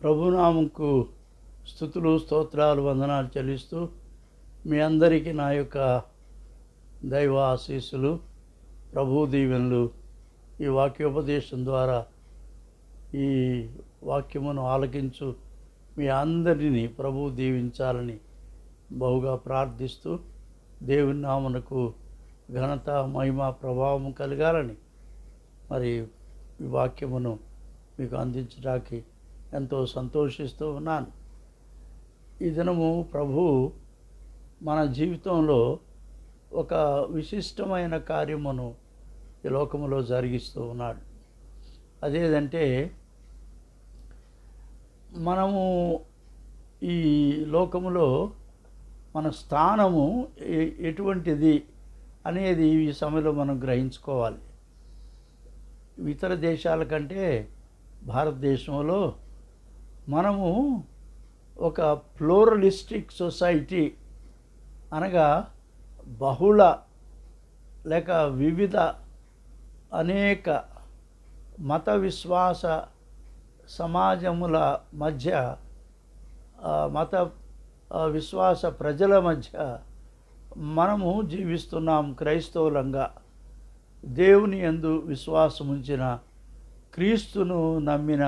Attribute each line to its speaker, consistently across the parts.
Speaker 1: ప్రభునామంకు స్తుతులు స్తోత్రాలు వందనాలు చెల్లిస్తూ మీ అందరికీ నా యొక్క దైవ ఆశీస్సులు ప్రభు దీవెనలు ఈ వాక్యోపదేశం ద్వారా ఈ వాక్యమును ఆలకించు మీ అందరినీ ప్రభు దీవించాలని బహుగా ప్రార్థిస్తూ దేవుని నామమునకు ఘనత మహిమ ప్రభావం కలగాలని మరి ఈ వాక్యమును మీకు అందించడానికి ఎంతో సంతోషిస్తూ ఉన్నాను. ఈ దినము ప్రభు మన జీవితంలో ఒక విశిష్టమైన కార్యమును ఈ లోకములో జరిగిస్తూ ఉన్నాడు. అదేదంటే మనము ఈ లోకములో మన స్థానము ఎటువంటిది అనేది ఈ సమయంలో మనం గ్రహించుకోవాలి. ఇతర దేశాల కంటే భారతదేశంలో మనము ఒక ప్లూరలిస్టిక్ సొసైటీ అనగా బహుళ లేక వివిధ అనేక మత విశ్వాస సమాజముల మధ్య మత విశ్వాస ప్రజల మధ్య మనము జీవిస్తున్నాం. క్రైస్తవులంగా దేవుని యందు విశ్వాసముంచిన క్రీస్తును నమ్మిన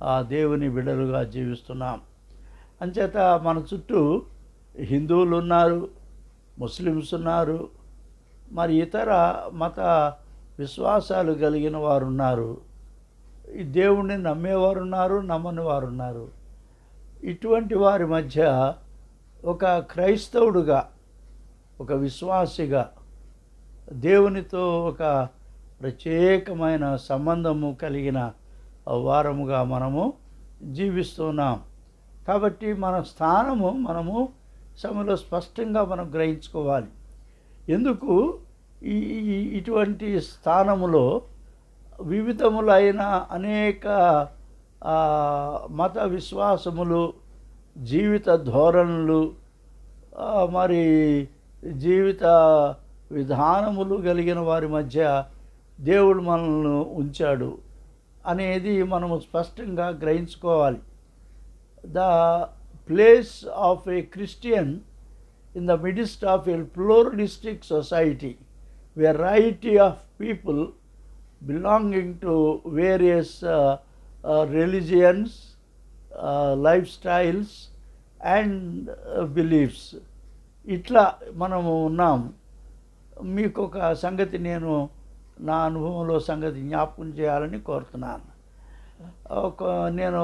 Speaker 1: ఆ దేవుని బిడ్డలుగా జీవిస్తున్నాం. అంచేత మన చుట్టూ హిందువులు ఉన్నారు, ముస్లిమ్స్ ఉన్నారు, మరి ఇతర మత విశ్వాసాలు కలిగిన వారు ఉన్నారు, ఈ దేవుణ్ణి నమ్మేవారు ఉన్నారు, నమ్మని వారు ఉన్నారు. ఇటువంటి వారి మధ్య ఒక క్రైస్తవుడుగా, ఒక విశ్వాసిగా దేవునితో ఒక ప్రత్యేకమైన సంబంధము కలిగిన వారముగా మనము జీవిస్తున్నాం. కాబట్టి మన స్థానము మనము సమయంలో స్పష్టంగా మనం గ్రహించుకోవాలి. ఎందుకు ఇటువంటి స్థానములో వివిధములైన అనేక మత విశ్వాసములు, జీవిత ధోరణులు, మరి జీవిత విధానములు కలిగిన వారి మధ్య దేవుడు మనల్ని ఉంచాడు అనేది మనము స్పష్టంగా గ్రహించుకోవాలి. The place of a Christian in the midst of a pluralistic society, variety of people belonging to various religions, lifestyles and beliefs. ఇట్లా మనము ఉన్నాం. మీకు ఒక సంగతి నేను నా అనుభవంలో సంగతి జ్ఞాపకం చేయాలని కోరుతున్నాను. నేను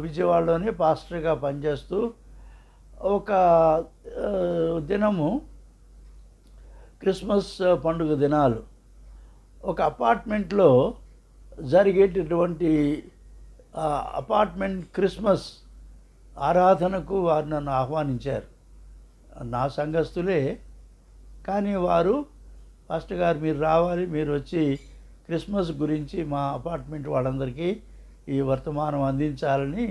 Speaker 1: విజయవాడలోనే పాస్టర్గా పనిచేస్తూ ఒక దినము క్రిస్మస్ పండుగ దినాలు ఒక అపార్ట్మెంట్లో జరిగేటటువంటి అపార్ట్మెంట్ క్రిస్మస్ ఆరాధనకు వారు నన్ను ఆహ్వానించారు. నా సంఘస్థులే, కానీ వారు పాస్టర్ గారు మీరు రావాలి, మీరు వచ్చి క్రిస్మస్ గురించి మా అపార్ట్మెంట్ వాళ్ళందరికీ ఈ వర్తమానం అందించాలని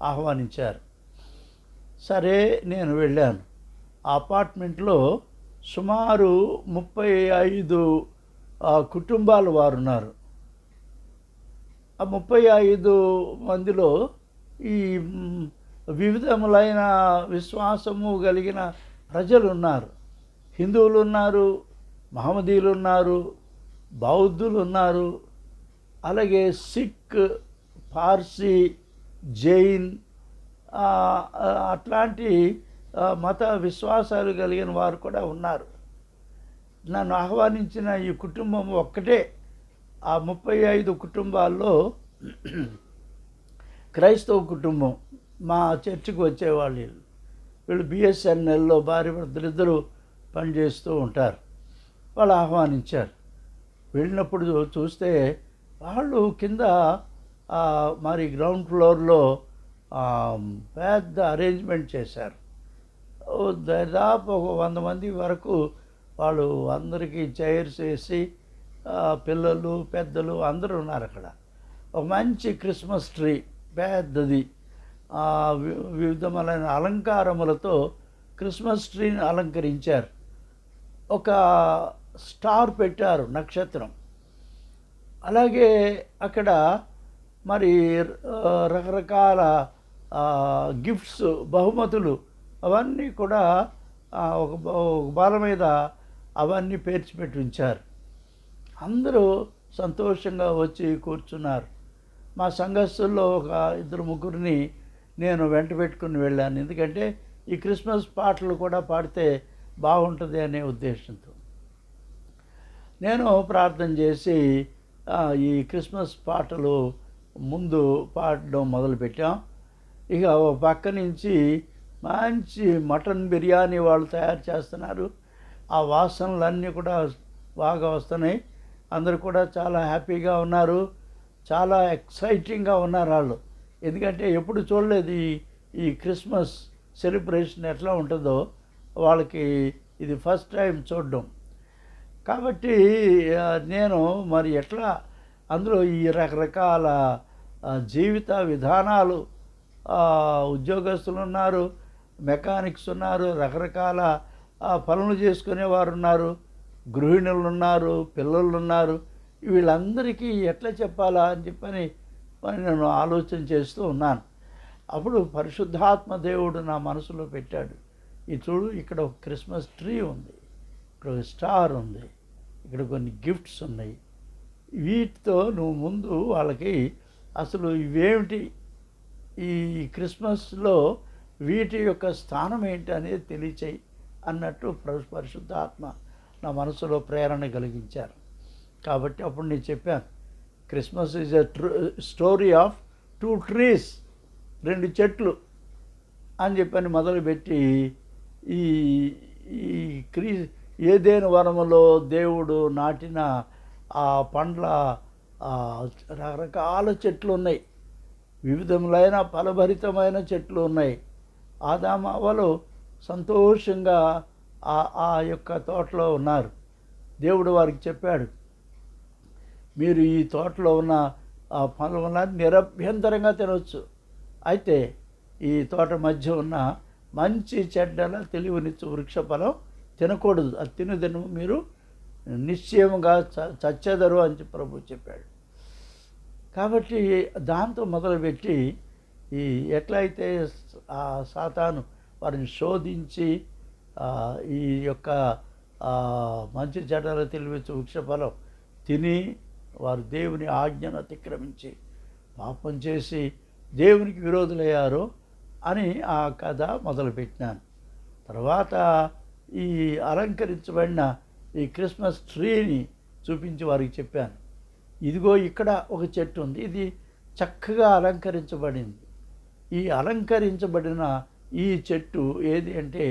Speaker 1: ఆహ్వానించారు. సరే, నేను వెళ్ళాను. ఆ అపార్ట్మెంట్లో సుమారు 35 కుటుంబాలు వారు ఉన్నారు. ఆ 35 మందిలో ఈ వివిధములైన విశ్వాసము కలిగిన ప్రజలు ఉన్నారు. హిందువులు ఉన్నారు, మహమ్మదీయులు ఉన్నారు, బౌద్ధులు ఉన్నారు, అలాగే సిక్, పార్సీ, జైన్ అట్లాంటి మత విశ్వాసాలు కలిగిన వారు కూడా ఉన్నారు. నన్ను ఆహ్వానించిన ఈ కుటుంబం ఒక్కటే. ఆ 35 కుటుంబాల్లో క్రైస్తవ కుటుంబం మా చర్చికి వచ్చేవాళ్ళు. వీళ్ళు బిఎస్ఎన్ఎల్లో భార్య భర్తలిద్దరూ పనిచేస్తూ ఉంటారు. వాళ్ళు ఆహ్వానించారు. వెళ్ళినప్పుడు చూస్తే వాళ్ళు కింద మరి గ్రౌండ్ ఫ్లోర్లో పెద్ద అరేంజ్మెంట్ చేశారు. దాదాపు ఒక 100 మంది వరకు వాళ్ళు అందరికీ చైర్స్ వేసి పిల్లలు పెద్దలు అందరూ ఉన్నారు అక్కడ. ఒక మంచి క్రిస్మస్ ట్రీ పెద్దది, వివిధమైన అలంకారములతో క్రిస్మస్ ట్రీని అలంకరించారు. ఒక స్టార్ పెట్టారు, నక్షత్రం. అలాగే అక్కడ మరి రకరకాల గిఫ్ట్స్, బహుమతులు అవన్నీ కూడా ఒక బాల మీద అవన్నీ పేర్చిపెట్టి ఉంచారు. అందరూ సంతోషంగా వచ్చి కూర్చున్నారు. మా సంఘస్థుల్లో ఒక 2-3 నేను వెంట పెట్టుకుని వెళ్ళాను. ఎందుకంటే ఈ క్రిస్మస్ పాటలు కూడా పాడితే బాగుంటుంది అనే ఉద్దేశంతో నేను ప్రార్థన చేసి ఈ క్రిస్మస్ పాటలు ముందు పాడడం మొదలుపెట్టాం. ఇక ఓ పక్క నుంచి మంచి మటన్ బిర్యానీ వాళ్ళు తయారు చేస్తున్నారు. ఆ వాసనలన్నీ కూడా బాగా వస్తున్నాయి. అందరూ కూడా చాలా హ్యాపీగా ఉన్నారు, చాలా ఎక్సైటింగ్గా ఉన్నారు వాళ్ళు. ఎందుకంటే ఎప్పుడు చూడలేదు ఈ క్రిస్మస్ సెలబ్రేషన్ ఎట్లా ఉంటుందో, వాళ్ళకి ఇది ఫస్ట్ టైం చూడడం. కాబట్టి నేను మరి ఎట్లా అందులో ఈ రకరకాల జీవిత విధానాలు, ఉద్యోగస్తులు ఉన్నారు, మెకానిక్స్ ఉన్నారు, రకరకాల పనులు చేసుకునేవారు ఉన్నారు, గృహిణులు ఉన్నారు, పిల్లలు ఉన్నారు. వీళ్ళందరికీ ఎట్లా చెప్పాలా అని చెప్పని నేను ఆలోచన చేస్తూ ఉన్నాను. అప్పుడు పరిశుద్ధాత్మ దేవుడు నా మనసులో పెట్టాడు, ఈ చూడు ఇక్కడ ఒక క్రిస్మస్ ట్రీ ఉంది, ఇక్కడ ఒక స్టార్ ఉంది, ఇక్కడ కొన్ని గిఫ్ట్స్ ఉన్నాయి. వీటితో నువ్వు ముందు వాళ్ళకి అసలు ఇవేమిటి, ఈ క్రిస్మస్లో వీటి యొక్క స్థానం ఏంటి అనేది తెలియచేయి అన్నట్టు పరిశుద్ధాత్మ నా మనసులో ప్రేరణ కలిగించారు. కాబట్టి అప్పుడు నేను చెప్పాను, Christmas is a story of 2 trees, 2 చెట్లు అని చెప్పని మొదలుపెట్టి ఈ ఏదెను వనములో దేవుడు నాటిన ఆ పండ్ల రకరకాల చెట్లు ఉన్నాయి, వివిధములైన ఫలభరితమైన చెట్లు ఉన్నాయి. ఆదాము అవ్వలు సంతోషంగా ఆ యొక్క తోటలో ఉన్నారు. దేవుడు వారికి చెప్పాడు, మీరు ఈ తోటలో ఉన్న ఆ ఫలములను నిరభ్యంతరంగా తినవచ్చు, అయితే ఈ తోట మధ్య ఉన్న మంచి చెడ్డల తెలివినిచ్చు వృక్ష ఫలం తినకూడదు, అది తినదను మీరు నిశ్చయముగా చచ్చెదరు అని ప్రభు చెప్పాడు. కాబట్టి దాంతో మొదలుపెట్టి ఈ ఎట్లయితే ఆ సాతాను వారిని శోధించి ఈ యొక్క మంచి చెడ్డల తెలివిచ్చు వృక్షఫలం తిని వారు దేవుని ఆజ్ఞను అతిక్రమించి పాపం చేసి దేవునికి విరోధులయ్యారో అని ఆ కథ మొదలుపెట్టినాను. తర్వాత ఈ అలంకరించబడిన ఈ క్రిస్మస్ ట్రీని చూపించి వారికి చెప్పాను, ఇదిగో ఇక్కడ ఒక చెట్టు ఉంది, ఇది చక్కగా అలంకరించబడింది. ఈ అలంకరించబడిన ఈ చెట్టు ఏది అంటే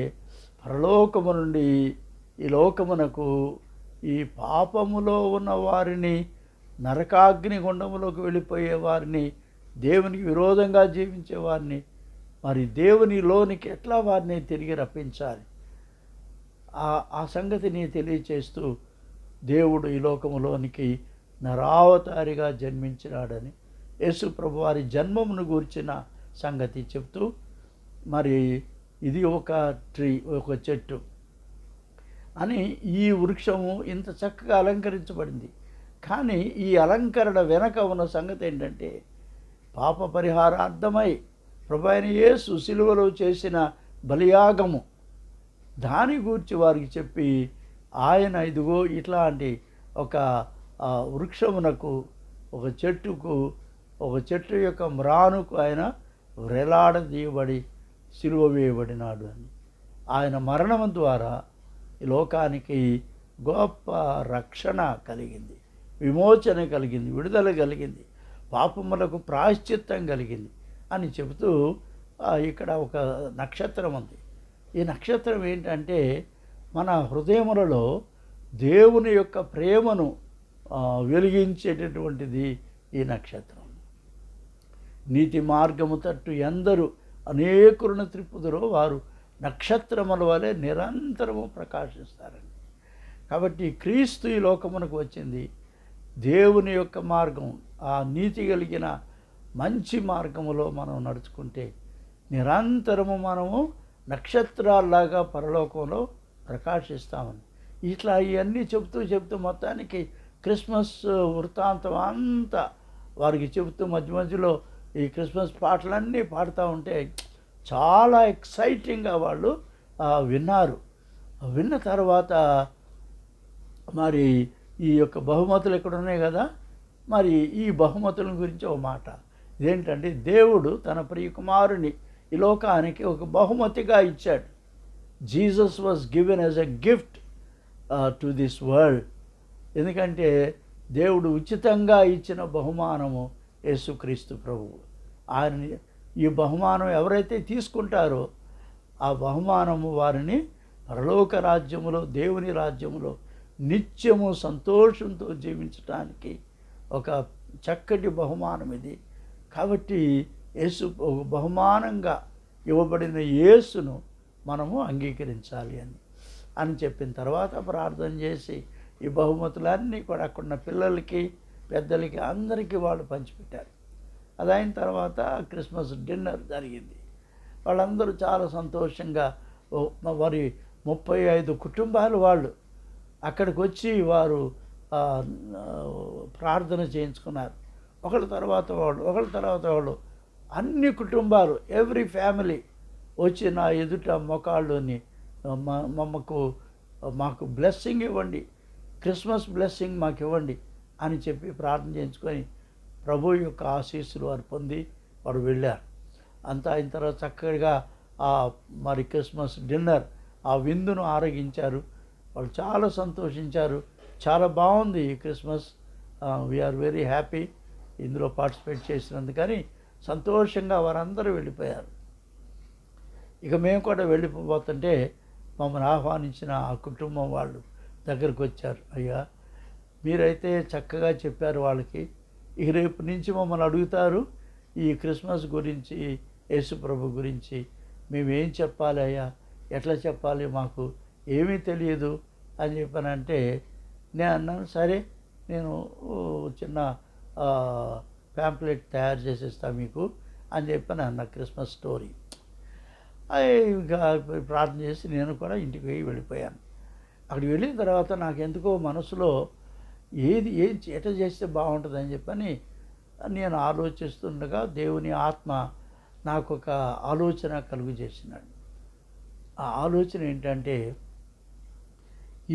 Speaker 1: పరలోకము నుండి ఈ లోకమునకు ఈ పాపములో ఉన్న వారిని, నరకాగ్ని గుండములోకి వెళ్ళిపోయే వారిని, దేవునికి విరోధంగా జీవించే వారిని మరి దేవునిలోనికి ఎట్లా వారిని తిరిగి రప్పించాలి, ఆ సంగతిని తెలియచేస్తూ దేవుడు ఈ లోకములోనికి నరావతారిగా జన్మించినాడని, యేసు ప్రభు వారి జన్మమును గూర్చిన సంగతి చెప్తూ మరి ఇది ఒక ట్రీ, ఒక చెట్టు అని ఈ వృక్షము ఇంత చక్కగా అలంకరించబడింది. కానీ ఈ అలంకరణ వెనక ఉన్న సంగతి ఏంటంటే పాప పరిహారార్థమై ప్రభు అయిన యేసు సిలువలో చేసిన బలియాగము, దాని గూర్చి వారికి చెప్పి ఆయన ఇదిగో ఇట్లాంటి ఒక వృక్షమునకు, ఒక చెట్టుకు, ఒక చెట్టు యొక్క మ్రానుకు ఆయన వ్రేలాడదీయబడి సిలువ వేయబడినాడు అని, ఆయన మరణం ద్వారా ఈ లోకానికి గొప్ప రక్షణ కలిగింది, విమోచన కలిగింది, విడుదల కలిగింది, పాపములకు ప్రాయశ్చిత్తం కలిగింది అని చెబుతూ ఇక్కడ ఒక నక్షత్రం ఉంది. ఈ నక్షత్రం ఏంటంటే మన హృదయములలో దేవుని యొక్క ప్రేమను వెలిగించేటటువంటిది ఈ నక్షత్రం. నీతి మార్గము తట్టు ఎందరూ అనేకులను త్రిప్పుదురో వారు నక్షత్రముల వలె నిరంతరము ప్రకాశిస్తారండి. కాబట్టి క్రీస్తు ఈ లోకమునకు వచ్చింది దేవుని యొక్క మార్గం, ఆ నీతి కలిగిన మంచి మార్గములో మనం నడుచుకుంటే నిరంతరము మనము నక్షత్రాల్లాగా పరలోకంలో ప్రకాశిస్తామని ఇట్లా ఇవన్నీ చెప్తూ మొత్తానికి క్రిస్మస్ వృత్తాంతం అంతా వారికి చెబుతూ మధ్య మధ్యలో ఈ క్రిస్మస్ పాటలన్నీ పాడుతూ ఉంటే చాలా ఎక్సైటింగ్గా వాళ్ళు విన్నారు. విన్న తర్వాత మరి ఈ యొక్క బహుమతులు ఇక్కడ ఉన్నాయి కదా, మరి ఈ బహుమతుల గురించి ఒక మాట. ఇదేంటంటే దేవుడు తన ప్రియకుమారుని ఈ లోకానికి ఒక బహుమతిగా ఇచ్చాడు. Jesus was given as a gift to this world. ఎందుకంటే దేవుడు ఉచితంగా ఇచ్చిన బహుమానము యేసుక్రీస్తు ప్రభువు. ఆయన ఈ బహుమానం ఎవరైతే తీసుకుంటారో ఆ బహుమానము వారిని పరలోక రాజ్యములో, దేవుని రాజ్యములో నిత్యము సంతోషంతో జీవించటానికి ఒక చక్కటి బహుమానం ఇది. కాబట్టి యేసు ఒక బహుమానంగా ఇవ్వబడిన యేసును మనము అంగీకరించాలి అని చెప్పిన తర్వాత ప్రార్థన చేసి ఈ బహుమతులన్నీ కూడా అక్కడున్న పిల్లలకి, పెద్దలకి, అందరికీ వాళ్ళు పంచిపెట్టారు. అదైన తర్వాత క్రిస్మస్ డిన్నర్ జరిగింది. వాళ్ళందరూ చాలా సంతోషంగా మరి 35 కుటుంబాలు వాళ్ళు అక్కడికి వచ్చి వారు ప్రార్థన చేయించుకున్నారు. ఒకళ్ళ తర్వాత వాళ్ళు అన్ని కుటుంబాలు, ఎవ్రీ ఫ్యామిలీ వచ్చి నా ఎదుట మొకాళ్ళుని మాకు బ్లెస్సింగ్ ఇవ్వండి, క్రిస్మస్ బ్లెస్సింగ్ మాకు ఇవ్వండి అని చెప్పి ప్రార్థన చేయించుకొని ప్రభు యొక్క ఆశీస్సులు వారు పొంది వారు వెళ్ళారు. అంతా అయిన తర్వాత చక్కగా మరి క్రిస్మస్ డిన్నర్ ఆ విందును ఆరగించారు. వాళ్ళు చాలా సంతోషించారు. చాలా బాగుంది ఈ క్రిస్మస్. వీఆర్ వెరీ హ్యాపీ ఇందులో పార్టిసిపేట్ చేసినందుకని సంతోషంగా వారందరూ వెళ్ళిపోయారు. ఇక మేము కూడా వెళ్ళిపోతుంటే మమ్మల్ని ఆహ్వానించిన ఆ కుటుంబం వాళ్ళు దగ్గరకు వచ్చారు. అయ్యా, మీరైతే చక్కగా చెప్పారు వాళ్ళకి, ఇక రేపు నుంచి మమ్మల్ని అడుగుతారు ఈ క్రిస్మస్ గురించి, యేసు ప్రభు గురించి మేమేం చెప్పాలి అయ్యా, ఎట్లా చెప్పాలి, మాకు ఏమీ తెలియదు అని చెప్పానంటే నేను అన్నాను, సరే నేను చిన్న ప్యాంప్లెట్ తయారు చేసేస్తాను మీకు అని చెప్పాను అన్న క్రిస్మస్ స్టోరీ. ఇంకా ప్రార్థన చేసి నేను కూడా ఇంటికి వెళ్ళిపోయాను. అక్కడికి వెళ్ళిన తర్వాత నాకు ఎందుకో మనసులో ఏం ఎట్లా చేస్తే బాగుంటుందని చెప్పని నేను ఆలోచిస్తుండగా దేవుని ఆత్మ నాకు ఒక ఆలోచన కలుగు చేసినాడు. ఆ ఆలోచన ఏంటంటే,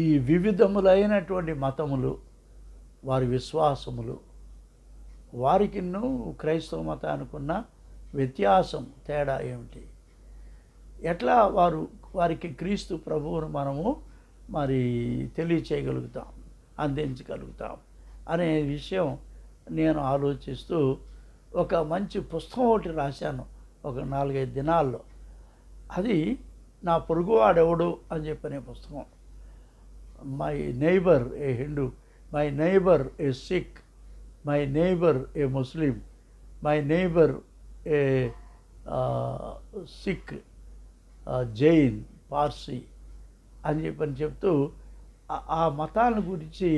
Speaker 1: ఈ వివిధములైనటువంటి మతములు, వారి విశ్వాసములు, వారికిన్ను క్రైస్తవ మతానికి ఉన్న వ్యత్యాసం, తేడా ఏమిటి, ఎట్లా వారికి క్రీస్తు ప్రభువును మనము మరి తెలియచేయగలుగుతాం, అందించగలుగుతాం అనే విషయం నేను ఆలోచిస్తూ ఒక మంచి పుస్తకం ఒకటి రాశాను ఒక 4-5 దినాల్లో. అది నా పొరుగువాడెవడు అని చెప్పనే పుస్తకం. My neighbour a Hindu, my neighbour a Sikh, my neighbour a Muslim, my neighbour a Sikh, Jain, Parsi అని చెప్తూ ఆ మతాల గురించి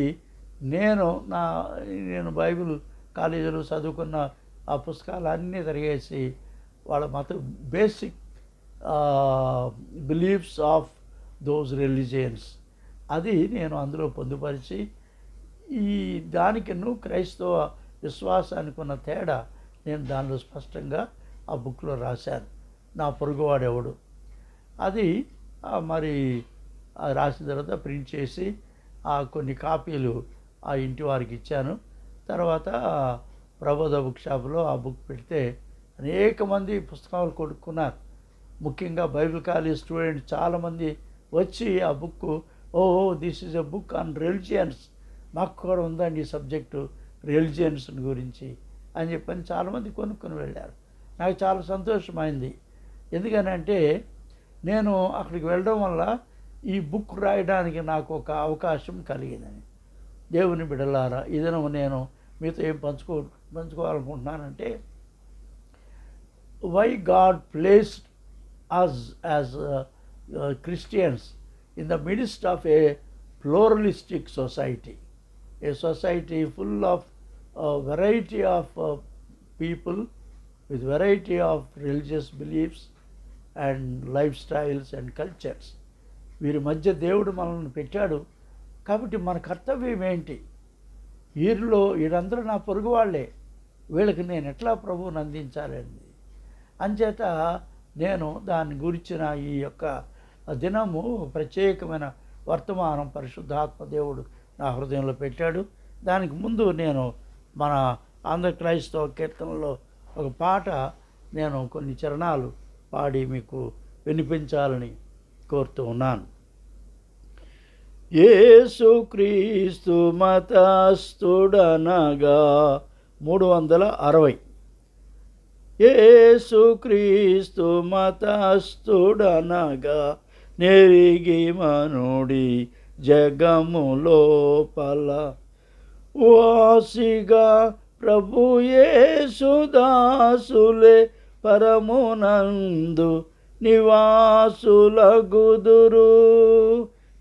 Speaker 1: నేను బైబిల్ కాలేజీలో చదువుకున్న ఆ పుస్తకాలన్నీ తిరిగేసి వాళ్ళ basic beliefs of those religions అది నేను అందులో పొందుపరిచి దానికిను క్రైస్తవ విశ్వాసానికి ఉన్న తేడా నేను దానిలో స్పష్టంగా ఆ బుక్లో రాశాను. నా పొరుగువాడెవడు అది మరి రాసిన తర్వాత ప్రింట్ చేసి కొన్ని కాపీలు ఆ ఇంటి వారికి ఇచ్చాను. తర్వాత ప్రబోధ బుక్ షాప్లో ఆ బుక్ పెడితే అనేక మంది పుస్తకాలు కొనుక్కున్నారు. ముఖ్యంగా బైబిల్ కాలేజ్ స్టూడెంట్స్ చాలామంది వచ్చి ఆ book, this is a book on religions, మాకు కూడా ఉందండి ఈ సబ్జెక్టు రిలిజియన్స్ గురించి అని చెప్పని చాలామంది కొనుక్కొని వెళ్ళారు. నాకు చాలా సంతోషమైంది. ఎందుకనంటే నేను అక్కడికి వెళ్ళడం వల్ల ఈ బుక్ రాయడానికి నాకు ఒక అవకాశం కలిగిందని. దేవుని బిడ్డలారా, ఇదను నేను మీతో ఏం పంచుకోవాలనుకుంటున్నానంటే, why God placed us as Christians in the midst of a pluralistic society, a society full of variety of people with variety of religious beliefs and lifestyles and cultures. వీరి మధ్య దేవుడు మనల్ని పెట్టాడు. కాబట్టి మన కర్తవ్యం ఏంటి? వీరందరూ నా పొరుగు వాళ్ళే, వీళ్ళకి నేను ఎట్లా ప్రభువుని అందించాలండి. అంచేత నేను దాని గురించిన ఈ యొక్క దినము ప్రత్యేకమైన వర్తమానం పరిశుద్ధాత్మ దేవుడు నా హృదయంలో పెట్టాడు. దానికి ముందు నేను మన ఆంధ్ర క్రైస్తవ కీర్తనలో ఒక పాట నేను కొన్ని చరణాలు పాడి మీకు వినిపించాలని కోరుతూ ఉన్నాను. యేసుక్రీస్తు మతస్థుడనగా 360. యేసుక్రీస్తు మతస్థుడనగా నెరిగి మనుడి జగము లోపల వాసిగా ప్రభు యేసుదాసులే పరమునందు నివాసులగుదురు.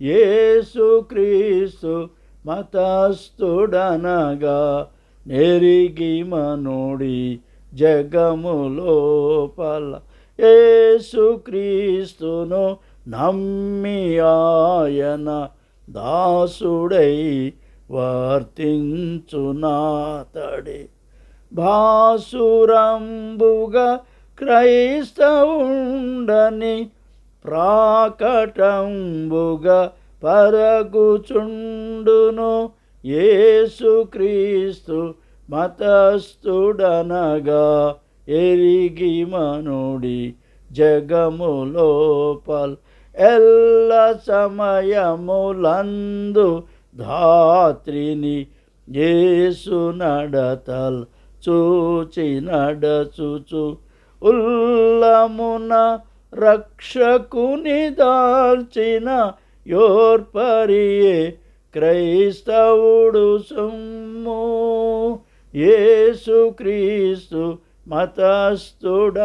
Speaker 1: యేసుక్రీస్తు మతస్థుడనగా నెరిగి మనుడి జగము లోపల యేసుక్రీస్తును నమ్మి ఆయన దాసుడై వర్తించునాతడే భాసురంబుగా క్రైస్తవుండని ప్రాకటంబుగా పరగుచుండును. యేసుక్రీస్తు మతస్థుడనగా ఎరిగి మనుడి జగము లోపల ఎల్ల సమయములందు ధాత్రిని యేసు నడతల్ చూచి నడచుచు ఉల్లమున రక్షకుని దాల్చిన యోర్పరియే క్రైస్తవుడు సొమ్ము. యేసుక్రీస్తు మతస్థుడనగా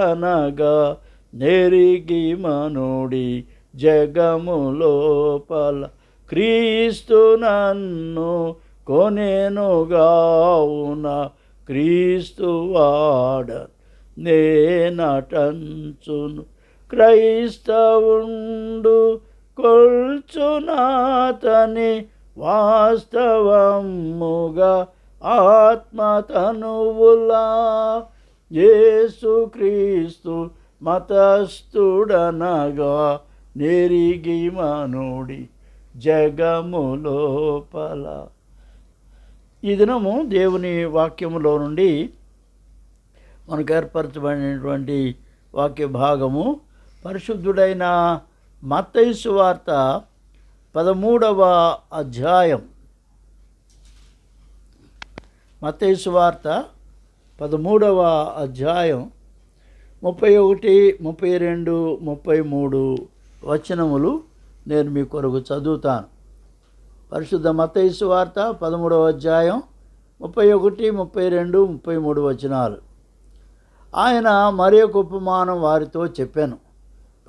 Speaker 1: నెరిగి మనుడి జగము లోపల క్రీస్తు నన్ను కొనెనుగావున క్రీస్తు వాడ నేనటంచును. క్రైస్తవుండు కొల్చునాతని వాస్తవముగా ఆత్మతనువులా యేసుక్రీస్తు మతస్థుడనగా నెరిగి మనుడి జగము లోపల. ఈ దినము దేవుని వాక్యములో నుండి మనకు ఏర్పరచబడినటువంటి వాక్య భాగము పరిశుద్ధుడైన మత్తయి సువార్త 13వ అధ్యాయం. మత్తయి సువార్త 13వ అధ్యాయం 31, 32, 33 వచనములు నేను మీ కొరకు చదువుతాను. పరిశుద్ధ మత్తయి సువార్త 13వ అధ్యాయం 31, 32, 33 వచనాలు. ఆయన మరి ఒక ఉపమానం వారితో చెప్పాను.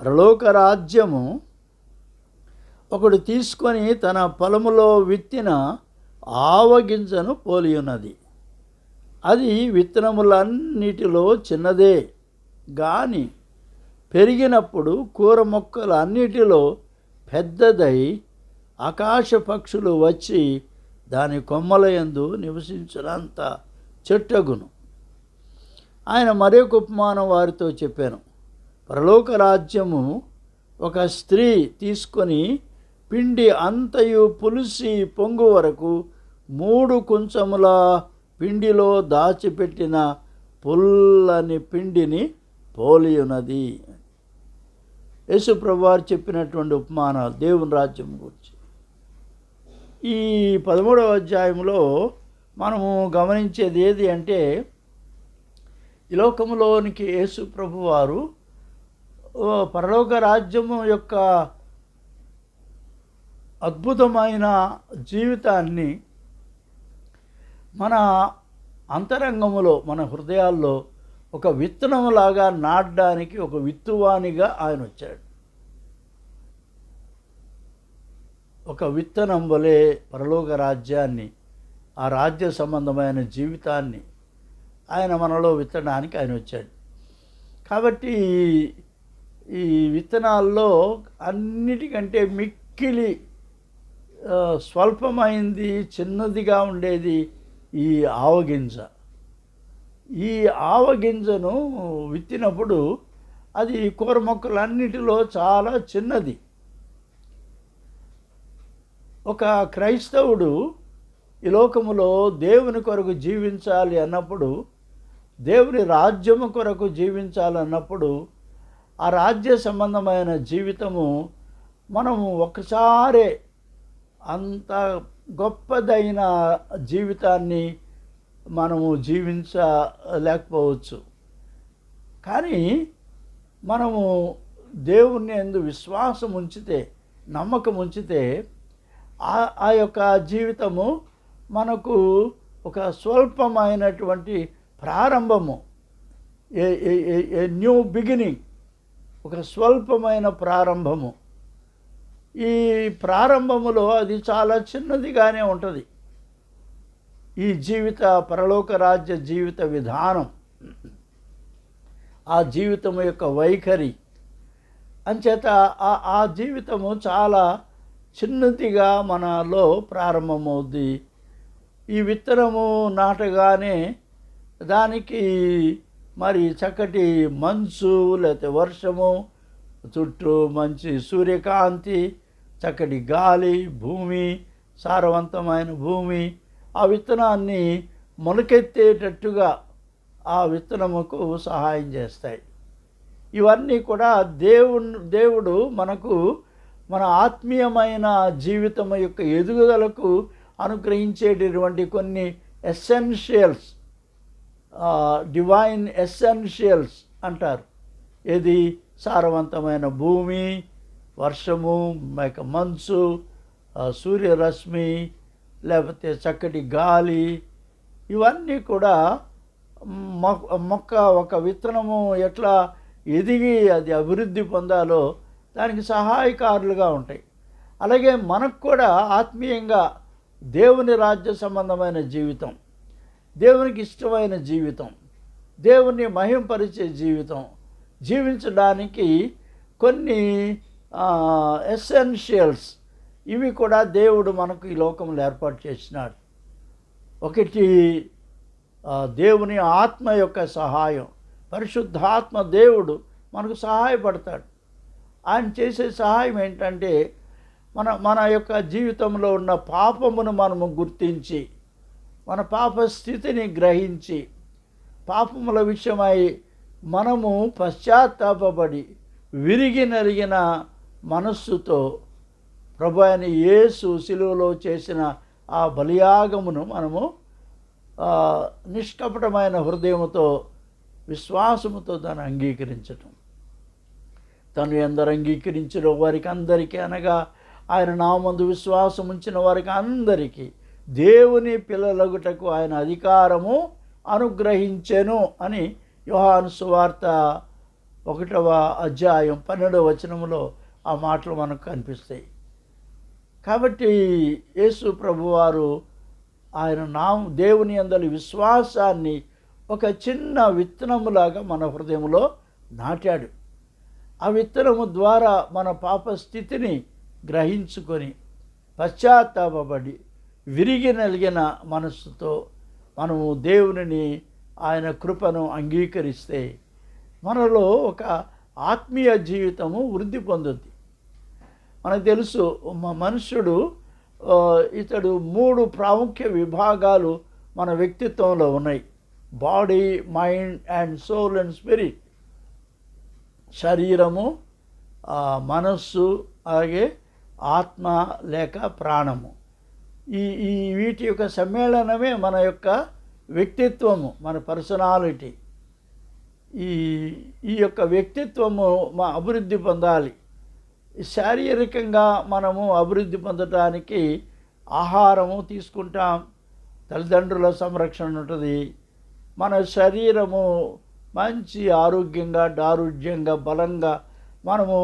Speaker 1: పరలోక రాజ్యము ఒకడు తీసుకొని తన పొలములో విత్తిన ఆవగింజను పోలియున్నది. అది విత్తనములన్నిటిలో చిన్నదే గాని పెరిగినప్పుడు కూర మొక్కలన్నిటిలో పెద్దదై ఆకాశ పక్షులు వచ్చి దాని కొమ్మల యందు నివసించినంత చెట్టగును. ఆయన మరొక ఉపమానం వారితో చెప్పాను. పరలోక రాజ్యము ఒక స్త్రీ తీసుకొని పిండి అంతయు పులిసి పొంగు వరకు 3 కుంచముల పిండిలో దాచిపెట్టిన పుల్లని పిండిని పోలియున్నది. యేసు ప్రభువారు చెప్పినటువంటి ఉపమానాలు దేవుని రాజ్యం గురించి. ఈ 13వ అధ్యాయంలో మనము గమనించేది ఏది అంటే, ఈ లోకంలోనికి యేసు ప్రభువారు పరలోక రాజ్యము యొక్క అద్భుతమైన జీవితాన్ని మన అంతరంగములో, మన హృదయాల్లో ఒక విత్తనములాగా నాటడానికి ఒక విత్తువానిగా ఆయన వచ్చాడు. ఒక విత్తనం వలె పరలోక రాజ్యాన్ని, ఆ రాజ్య సంబంధమైన జీవితాన్ని ఆయన మనలో విత్తడానికి ఆయన వచ్చాడు. కాబట్టి ఈ విత్తనాల్లో అన్నిటికంటే మిక్కిలి స్వల్పమైంది, చిన్నదిగా ఉండేది ఈ ఆవగింజ. ఈ ఆవగింజను విత్తినప్పుడు అది కూర మొక్కలన్నిటిలో చాలా చిన్నది. ఒక క్రైస్తవుడు ఈ లోకములో దేవుని కొరకు జీవించాలి అన్నప్పుడు, దేవుని రాజ్యము కొరకు జీవించాలన్నప్పుడు, ఆ రాజ్య సంబంధమైన జీవితము మనము ఒకసారే అంత గొప్పదైన జీవితాన్ని మనము జీవించలేకపోవచ్చు. కానీ మనము దేవుని యందు విశ్వాసం ఉంచితే, నమ్మకం ఉంచితే ఆ యొక్క జీవితము మనకు ఒక స్వల్పమైనటువంటి ప్రారంభము, ఏ న్యూ బిగినింగ్, ఒక స్వల్పమైన ప్రారంభము. ఈ ప్రారంభములో అది చాలా చిన్నదిగానే ఉంటుంది. ఈ పరలోక రాజ్య జీవిత విధానం, ఆ జీవితం యొక్క వైఖరి అంచేత ఆ జీవితము చాలా చిన్నదిగా మనలో ప్రారంభమవుద్ది. ఈ విత్తనము నాటగానే దానికి మరి చక్కటి మంచు లేకపోతే వర్షము, చుట్టూ మంచి సూర్యకాంతి, చక్కటి గాలి, భూమి, సారవంతమైన భూమి ఆ విత్తనాన్ని మొలకెత్తేటట్టుగా ఆ విత్తనముకు సహాయం చేస్తాయి. ఇవన్నీ కూడా దేవుడు మనకు మన ఆత్మీయమైన జీవితం యొక్క ఎదుగుదలకు అనుగ్రహించేటటువంటి కొన్ని ఎసెన్షియల్స్, డివైన్ ఎసెన్షియల్స్ అంటారు. ఏది? సారవంతమైన భూమి, వర్షము, మంచు, సూర్యరశ్మి, లేకపోతే చక్కటి గాలి, ఇవన్నీ కూడా మొక్క ఒక విత్తనము ఎట్లా ఎదిగి అది అభివృద్ధి పొందాలో దానికి సహాయకారులుగా ఉంటాయి. అలాగే మనకు కూడా ఆత్మీయంగా దేవుని రాజ్య సంబంధమైన జీవితం, దేవునికి ఇష్టమైన జీవితం, దేవుని మహింపరిచే జీవితం జీవించడానికి కొన్ని ఎసెన్షియల్స్ ఇవి కూడా దేవుడు మనకు ఈ లోకంలో ఏర్పాటు చేసినాడు. ఒకటి దేవుని ఆత్మ యొక్క సహాయం. పరిశుద్ధాత్మ దేవుడు మనకు సహాయపడతాడు. ఆయన చేసే సహాయం ఏంటంటే మన యొక్క జీవితంలో ఉన్న పాపమును మనము గుర్తించి, మన పాప స్థితిని గ్రహించి, పాపముల విషయమై మనము పశ్చాత్తాపపడి విరిగి నలిగిన మనస్సుతో ప్రభు అయిన యేసు శిలువలో చేసిన ఆ బలియాగమును మనము నిష్కపటమైన హృదయముతో, విశ్వాసముతో దాన్ని అంగీకరించటం. తను ఎందరు అంగీకరించిన వారికి అందరికీ, అనగా ఆయన నామందు విశ్వాసం ఉంచిన వారికి అందరికీ దేవుని పిల్లలగుటకు ఆయన అధికారము అనుగ్రహించెను అని యోహాను సువార్త 1వ అధ్యాయం 12వ వచనములో ఆ మాటలు మనకు కనిపిస్తాయి. కాబట్టి యేసు ప్రభువారు ఆయన దేవుని యందలి విశ్వాసాన్ని ఒక చిన్న విత్తనములాగా మన హృదయంలో నాటాడు. ఆ విత్తనము ద్వారా మన పాప స్థితిని గ్రహించుకొని పశ్చాత్తాపపడి విరిగి నలిగిన మనస్సుతో మనము దేవునిని, ఆయన కృపను అంగీకరిస్తే మనలో ఒక ఆత్మీయ జీవితము వృద్ధి పొందుద్ది. మనకు తెలుసు మనుష్యుడు ఇతడు 3 ప్రాముఖ్య విభాగాలు మన వ్యక్తిత్వంలో ఉన్నాయి. Body, mind and soul and spirit. శరీరము, మనస్సు, అలాగే ఆత్మ లేక ప్రాణము. ఈ వీటి యొక్క సమ్మేళనమే మన యొక్క వ్యక్తిత్వము, మన పర్సనాలిటీ. ఈ యొక్క వ్యక్తిత్వము అభివృద్ధి పొందాలి. శారీరకంగా మనము అభివృద్ధి పొందటానికి ఆహారము తీసుకుంటాం, తల్లిదండ్రుల సంరక్షణ ఉంటుంది. మన శరీరము మంచి ఆరోగ్యంగా, దారుఢ్యంగా, బలంగా మనము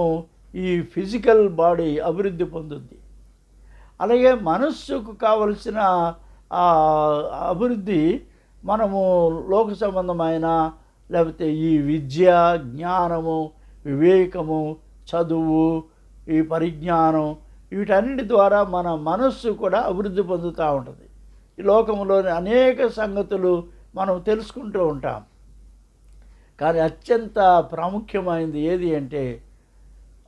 Speaker 1: ఈ ఫిజికల్ బాడీ అభివృద్ధి పొందుద్ది. అలాగే మనస్సుకు కావలసిన అభివృద్ధి మనము లోక సంబంధమైన, లేకపోతే ఈ విద్య, జ్ఞానము, వివేకము, చదువు, ఈ పరిజ్ఞానం, వీటన్నిటి ద్వారా మన మనస్సు కూడా అభివృద్ధి పొందుతూ ఉంటుంది. ఈ లోకంలోని అనేక సంగతులు మనం తెలుసుకుంటూ ఉంటాం. కానీ అత్యంత ప్రాముఖ్యమైనది ఏది అంటే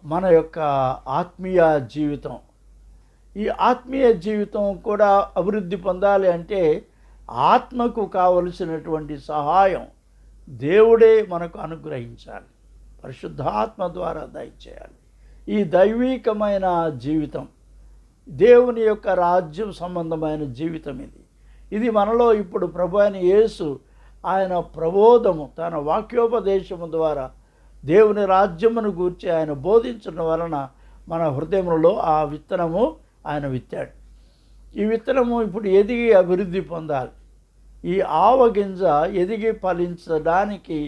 Speaker 1: మన యొక్క ఆత్మీయ జీవితం. ఈ ఆత్మీయ జీవితం కూడా అభివృద్ధి పొందాలి అంటే ఆత్మకు కావలసినటువంటి సహాయం దేవుడే మనకు అనుగ్రహించాలి, పరిశుద్ధాత్మ ద్వారా దయచేయాలి. ఈ దైవీకమైన జీవితం దేవుని యొక్క రాజ్యం సంబంధమైన జీవితం ఇది మనలో ఇప్పుడు ప్రభు అయిన యేసు ఆయన ప్రబోధము తన వాక్యోపదేశము ద్వారా దేవుని రాజ్యమును గూర్చి ఆయన బోధించడం వలన మన హృదయంలో ఆ విత్తనము ఆయన విత్తాడు. ఈ విత్తనము ఇప్పుడు ఎదిగి అభివృద్ధి పొందాలి. ఈ ఆవగింజ ఎదిగి ఫలించడానికి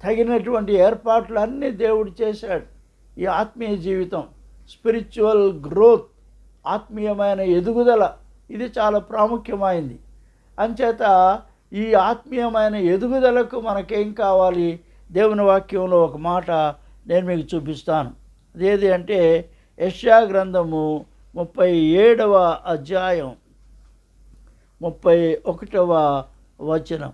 Speaker 1: తగినటువంటి ఏర్పాట్లన్నీ దేవుడు చేశాడు. ఈ ఆత్మీయ జీవితం, స్పిరిచువల్ గ్రోత్, ఆత్మీయమైన ఎదుగుదల ఇది చాలా ప్రాముఖ్యమైంది. అంచేత ఈ ఆత్మీయమైన ఎదుగుదలకు మనకేం కావాలి? దేవుని వాక్యంలో ఒక మాట నేను మీకు చూపిస్తాను. అదేది అంటే యెషయా గ్రంథము 37వ అధ్యాయం 31వ వచనం.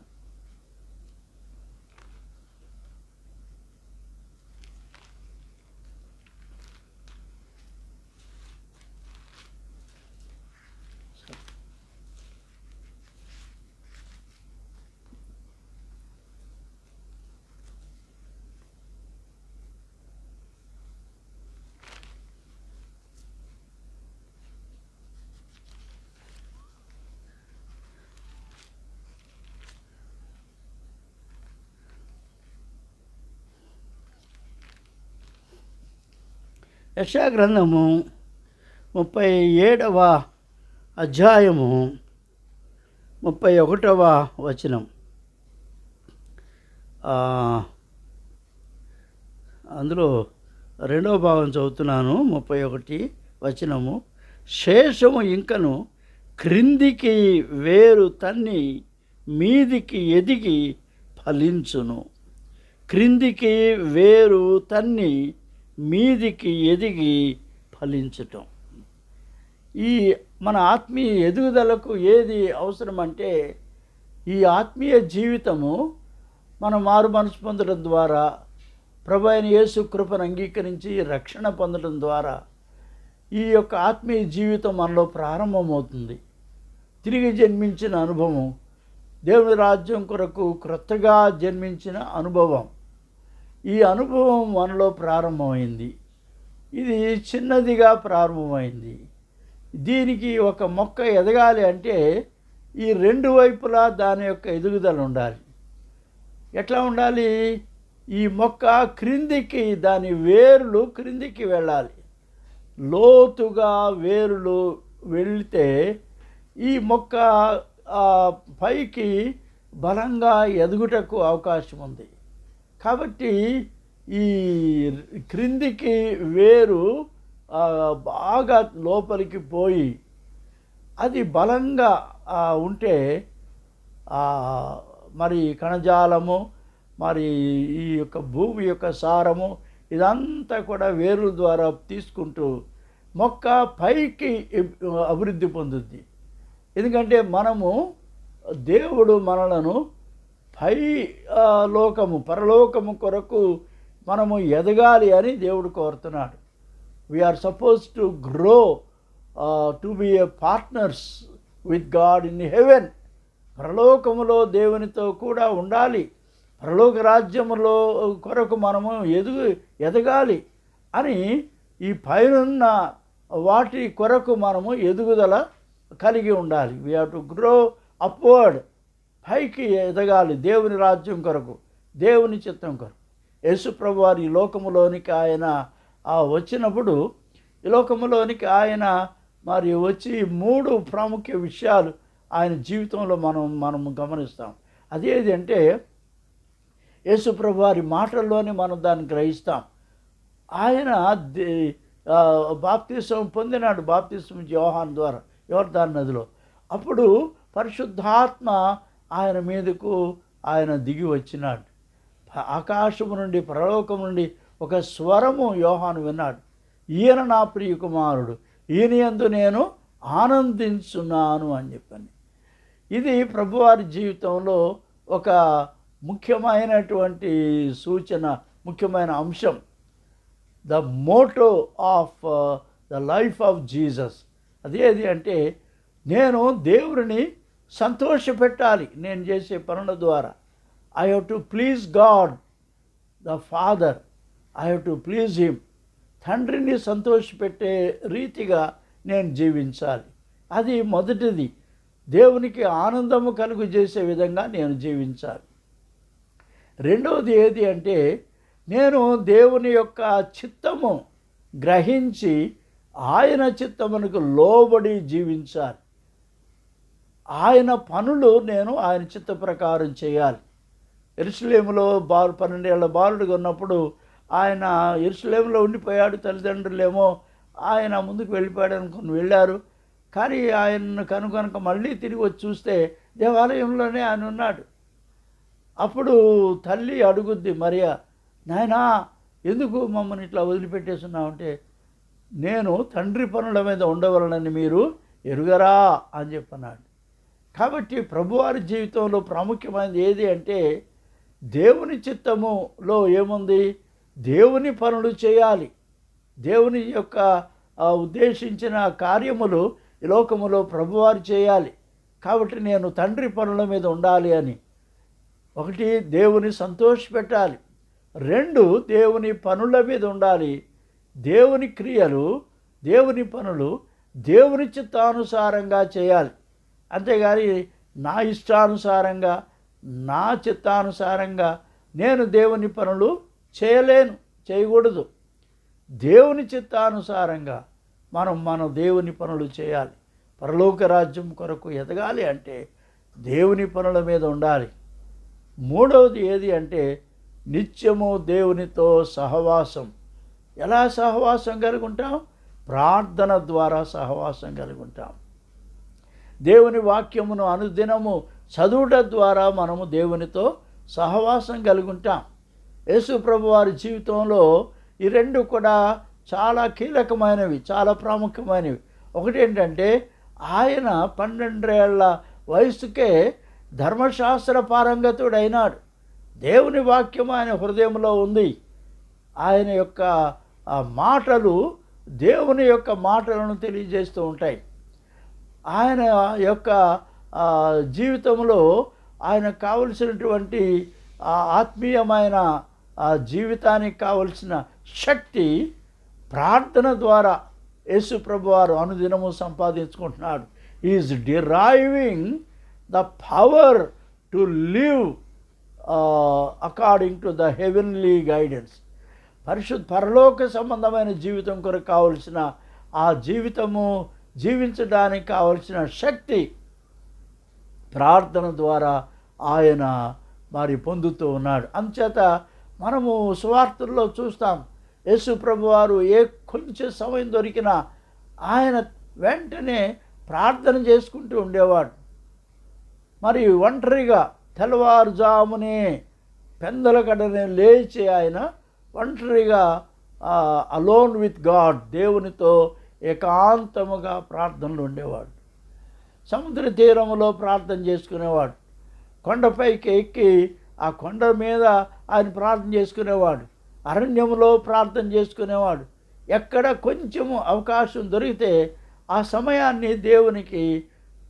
Speaker 1: యెషయా గ్రంథము 37వ అధ్యాయము 31వ వచనం. అందులో రెండవ భాగం చదువుతున్నాను. 31 వచనము. శేషము ఇంకను క్రిందికి వేరు తన్ని మీదికి ఎదిగి ఫలించును. క్రిందికి వేరు తన్ని మీదికి ఎదిగి ఫలించటం. ఈ మన ఆత్మీయ ఎదుగుదలకు ఏది అవసరమంటే ఈ ఆత్మీయ జీవితము మనం మారు మనసు పొందడం ద్వారా, ప్రభు అయిన యేసు కృపను అంగీకరించి రక్షణ పొందడం ద్వారా ఈ యొక్క ఆత్మీయ జీవితం మనలో ప్రారంభమవుతుంది. తిరిగి జన్మించిన అనుభవం, దేవుని రాజ్యం కొరకు క్రొత్తగా జన్మించిన అనుభవం, ఈ అనుభవం మనలో ప్రారంభమైంది. ఇది చిన్నదిగా ప్రారంభమైంది. దీనికి ఒక మొక్క ఎదగాలి అంటే ఈ రెండు వైపులా దాని యొక్క ఎదుగుదల ఉండాలి. ఎట్లా ఉండాలి? ఈ మొక్క క్రిందికి, దాని వేర్లు క్రిందికి వెళ్ళాలి. లోతుగా వేర్లు వెళితే ఈ మొక్క పైకి బలంగా ఎదుగుటకు అవకాశం ఉంది. కాబట్టి ఈ క్రిందికి వేరు బాగా లోపలికి పోయి అది బలంగా ఉంటే మరి కణజాలము, మరి ఈ యొక్క భూమి యొక్క సారము ఇదంతా కూడా వేరుల ద్వారా తీసుకుంటూ మొక్క పైకి అభివృద్ధి పొందుద్ది. ఎందుకంటే మనము, దేవుడు మనలను పై లోకము, పరలోకము కొరకు మనము ఎదగాలి అని దేవుడు కోరుతున్నాడు. We are suppose to grow to be a partners with God in heaven. పరలోకములో దేవునితో కూడా ఉండాలి, పరలోక రాజ్యములో కొరకు మనము ఎదగాలి అని ఈ పైనున్న వాటి కొరకు మనము ఎదుగుదల కలిగి ఉండాలి. We have to grow upward, పైకి ఎదగాలి దేవుని రాజ్యం కొరకు, దేవుని చిత్తం కొరకు. యేసు ప్రభు వారు ఈ లోకములోనికి ఆయన వచ్చినప్పుడు, ఈ లోకములోనికి ఆయన మరి వచ్చి 3 ప్రాముఖ్య విషయాలు ఆయన జీవితంలో మనము గమనిస్తాం. అదేంటంటే యేసు ప్రభు వారి మాటల్లోనే మనం దాన్ని గ్రహిస్తాం. ఆయన బాప్తిసం పొందినాడు, బాప్తిసం యోహాను ద్వారా, యోర్దాను నదిలో. అప్పుడు పరిశుద్ధాత్మ ఆయన మీదకు ఆయన దిగి వచ్చినాడు. ఆకాశము నుండి, పరలోకము నుండి ఒక స్వరము యోహాను విన్నాడు. ఈయన నా ప్రియ కుమారుడు, ఈయన యందు నేను ఆనందించున్నాను అని చెప్పని. ఇది ప్రభువారి జీవితంలో ఒక ముఖ్యమైనటువంటి సూచన, ముఖ్యమైన అంశం. The motto of the life of Jesus అదేది అంటే, నేను దేవుడిని సంతోషపెట్టాలి నేను చేసే పనుల ద్వారా. I have to please God the father, I have to please him. తండ్రిని సంతోషపెట్టే రీతిగా నేను జీవించాలి. అది మొదటిది. దేవునికి ఆనందము కలుగు చేసే విధంగా నేను జీవించాలి. రెండవది ఏది అంటే, నేను దేవుని యొక్క చిత్తము గ్రహించి ఆయన చిత్తమునకు లోబడి జీవించాలి. ఆయన పనులు నేను ఆయన చిత్త ప్రకారం చేయాలి. యెరూషలేములో 12 ఏళ్ల బాలుడిగా ఉన్నప్పుడు ఆయన యెరూషలేములో ఉండిపోయాడు. తల్లిదండ్రులేమో ఆయన ముందుకు వెళ్ళిపోయాడు అనుకుని వెళ్ళారు. కానీ ఆయన్ను కనుక మళ్ళీ తిరిగి వచ్చి చూస్తే దేవాలయంలోనే ఆయన ఉన్నాడు. అప్పుడు తల్లి అడుగుద్ది మరియా, నాయనా ఎందుకు మమ్మల్ని ఇట్లా వదిలిపెట్టేస్తున్నావు అంటే, నేను తండ్రి పనుల మీద ఉండవలనని మీరు ఎరుగరా అని చెప్పన్నాడు. కాబట్టి ప్రభువారి జీవితంలో ప్రాముఖ్యమైనది ఏది అంటే, దేవుని చిత్తములో ఏముంది? దేవుని పనులు చేయాలి. దేవుని యొక్క ఉద్దేశించిన కార్యములు ఈ లోకములో ప్రభువారు చేయాలి. కాబట్టి నేను తండ్రి పనుల మీద ఉండాలి అని. ఒకటి, దేవుని సంతోషపెట్టాలి. 2, దేవుని పనుల మీద ఉండాలి. దేవుని క్రియలు, దేవుని పనులు దేవుని చిత్తానుసారంగా చేయాలి. అంతేగాని నా ఇష్టానుసారంగా, నా చిత్తానుసారంగా నేను దేవుని పనులు చేయలేను, చేయకూడదు. దేవుని చిత్తానుసారంగా మనం దేవుని పనులు చేయాలి. పరలోక రాజ్యం కొరకు ఎదగాలి అంటే దేవుని పనుల మీద ఉండాలి. మూడవది ఏది అంటే, నిత్యము దేవునితో సహవాసం. ఎలా సహవాసం కలిగి ఉంటాం? ప్రార్థన ద్వారా సహవాసం కలిగి ఉంటాం. దేవుని వాక్యమును అనుదినము చదువుట ద్వారా మనము దేవునితో సహవాసం కలిగి ఉంటాం. యేసు ప్రభు వారి జీవితంలో ఈ 2 కూడా చాలా కీలకమైనవి, చాలా ప్రాముఖ్యమైనవి. ఒకటి ఏంటంటే, ఆయన 12 ఏళ్ల వయసుకే ధర్మశాస్త్ర పారంగతుడైనాడు. దేవుని వాక్యం ఆయన హృదయంలో ఉంది. ఆయన యొక్క మాటలు దేవుని యొక్క మాటలను తెలియజేస్తూ ఉంటాయి. ఆయన యొక్క జీవితంలో ఆయనకు కావలసినటువంటి ఆత్మీయమైన జీవితానికి కావలసిన శక్తి ప్రార్థన ద్వారా యేసు ప్రభువారు అనుదినము సంపాదించుకుంటున్నాడు. Is deriving the power to live according to the heavenly guidance. పరలోక సంబంధమైన జీవితం కొరకు కావలసిన ఆ జీవితము జీవించడానికి కావలసిన శక్తి ప్రార్థన ద్వారా ఆయన మరి పొందుతూ ఉన్నాడు. అంచేత మనము సువార్తల్లో చూస్తాం, యేసు ప్రభువారు కొంచెం సమయం దొరికినా ఆయన వెంటనే ప్రార్థన చేసుకుంటూ ఉండేవాడు. మరి ఒంటరిగా తెల్లవారుజామునే పెందలకడనే లేచి ఆయన ఒంటరిగా అలోన్ విత్ గాడ్, దేవునితో ఏకాంతముగా ప్రార్థనలు ఉండేవాడు. సముద్ర తీరములో ప్రార్థన చేసుకునేవాడు. కొండపైకి ఎక్కి ఆ కొండ మీద ఆయన ప్రార్థన చేసుకునేవాడు. అరణ్యములో ప్రార్థన చేసుకునేవాడు. ఎక్కడ కొంచెము అవకాశం దొరికితే ఆ సమయాన్ని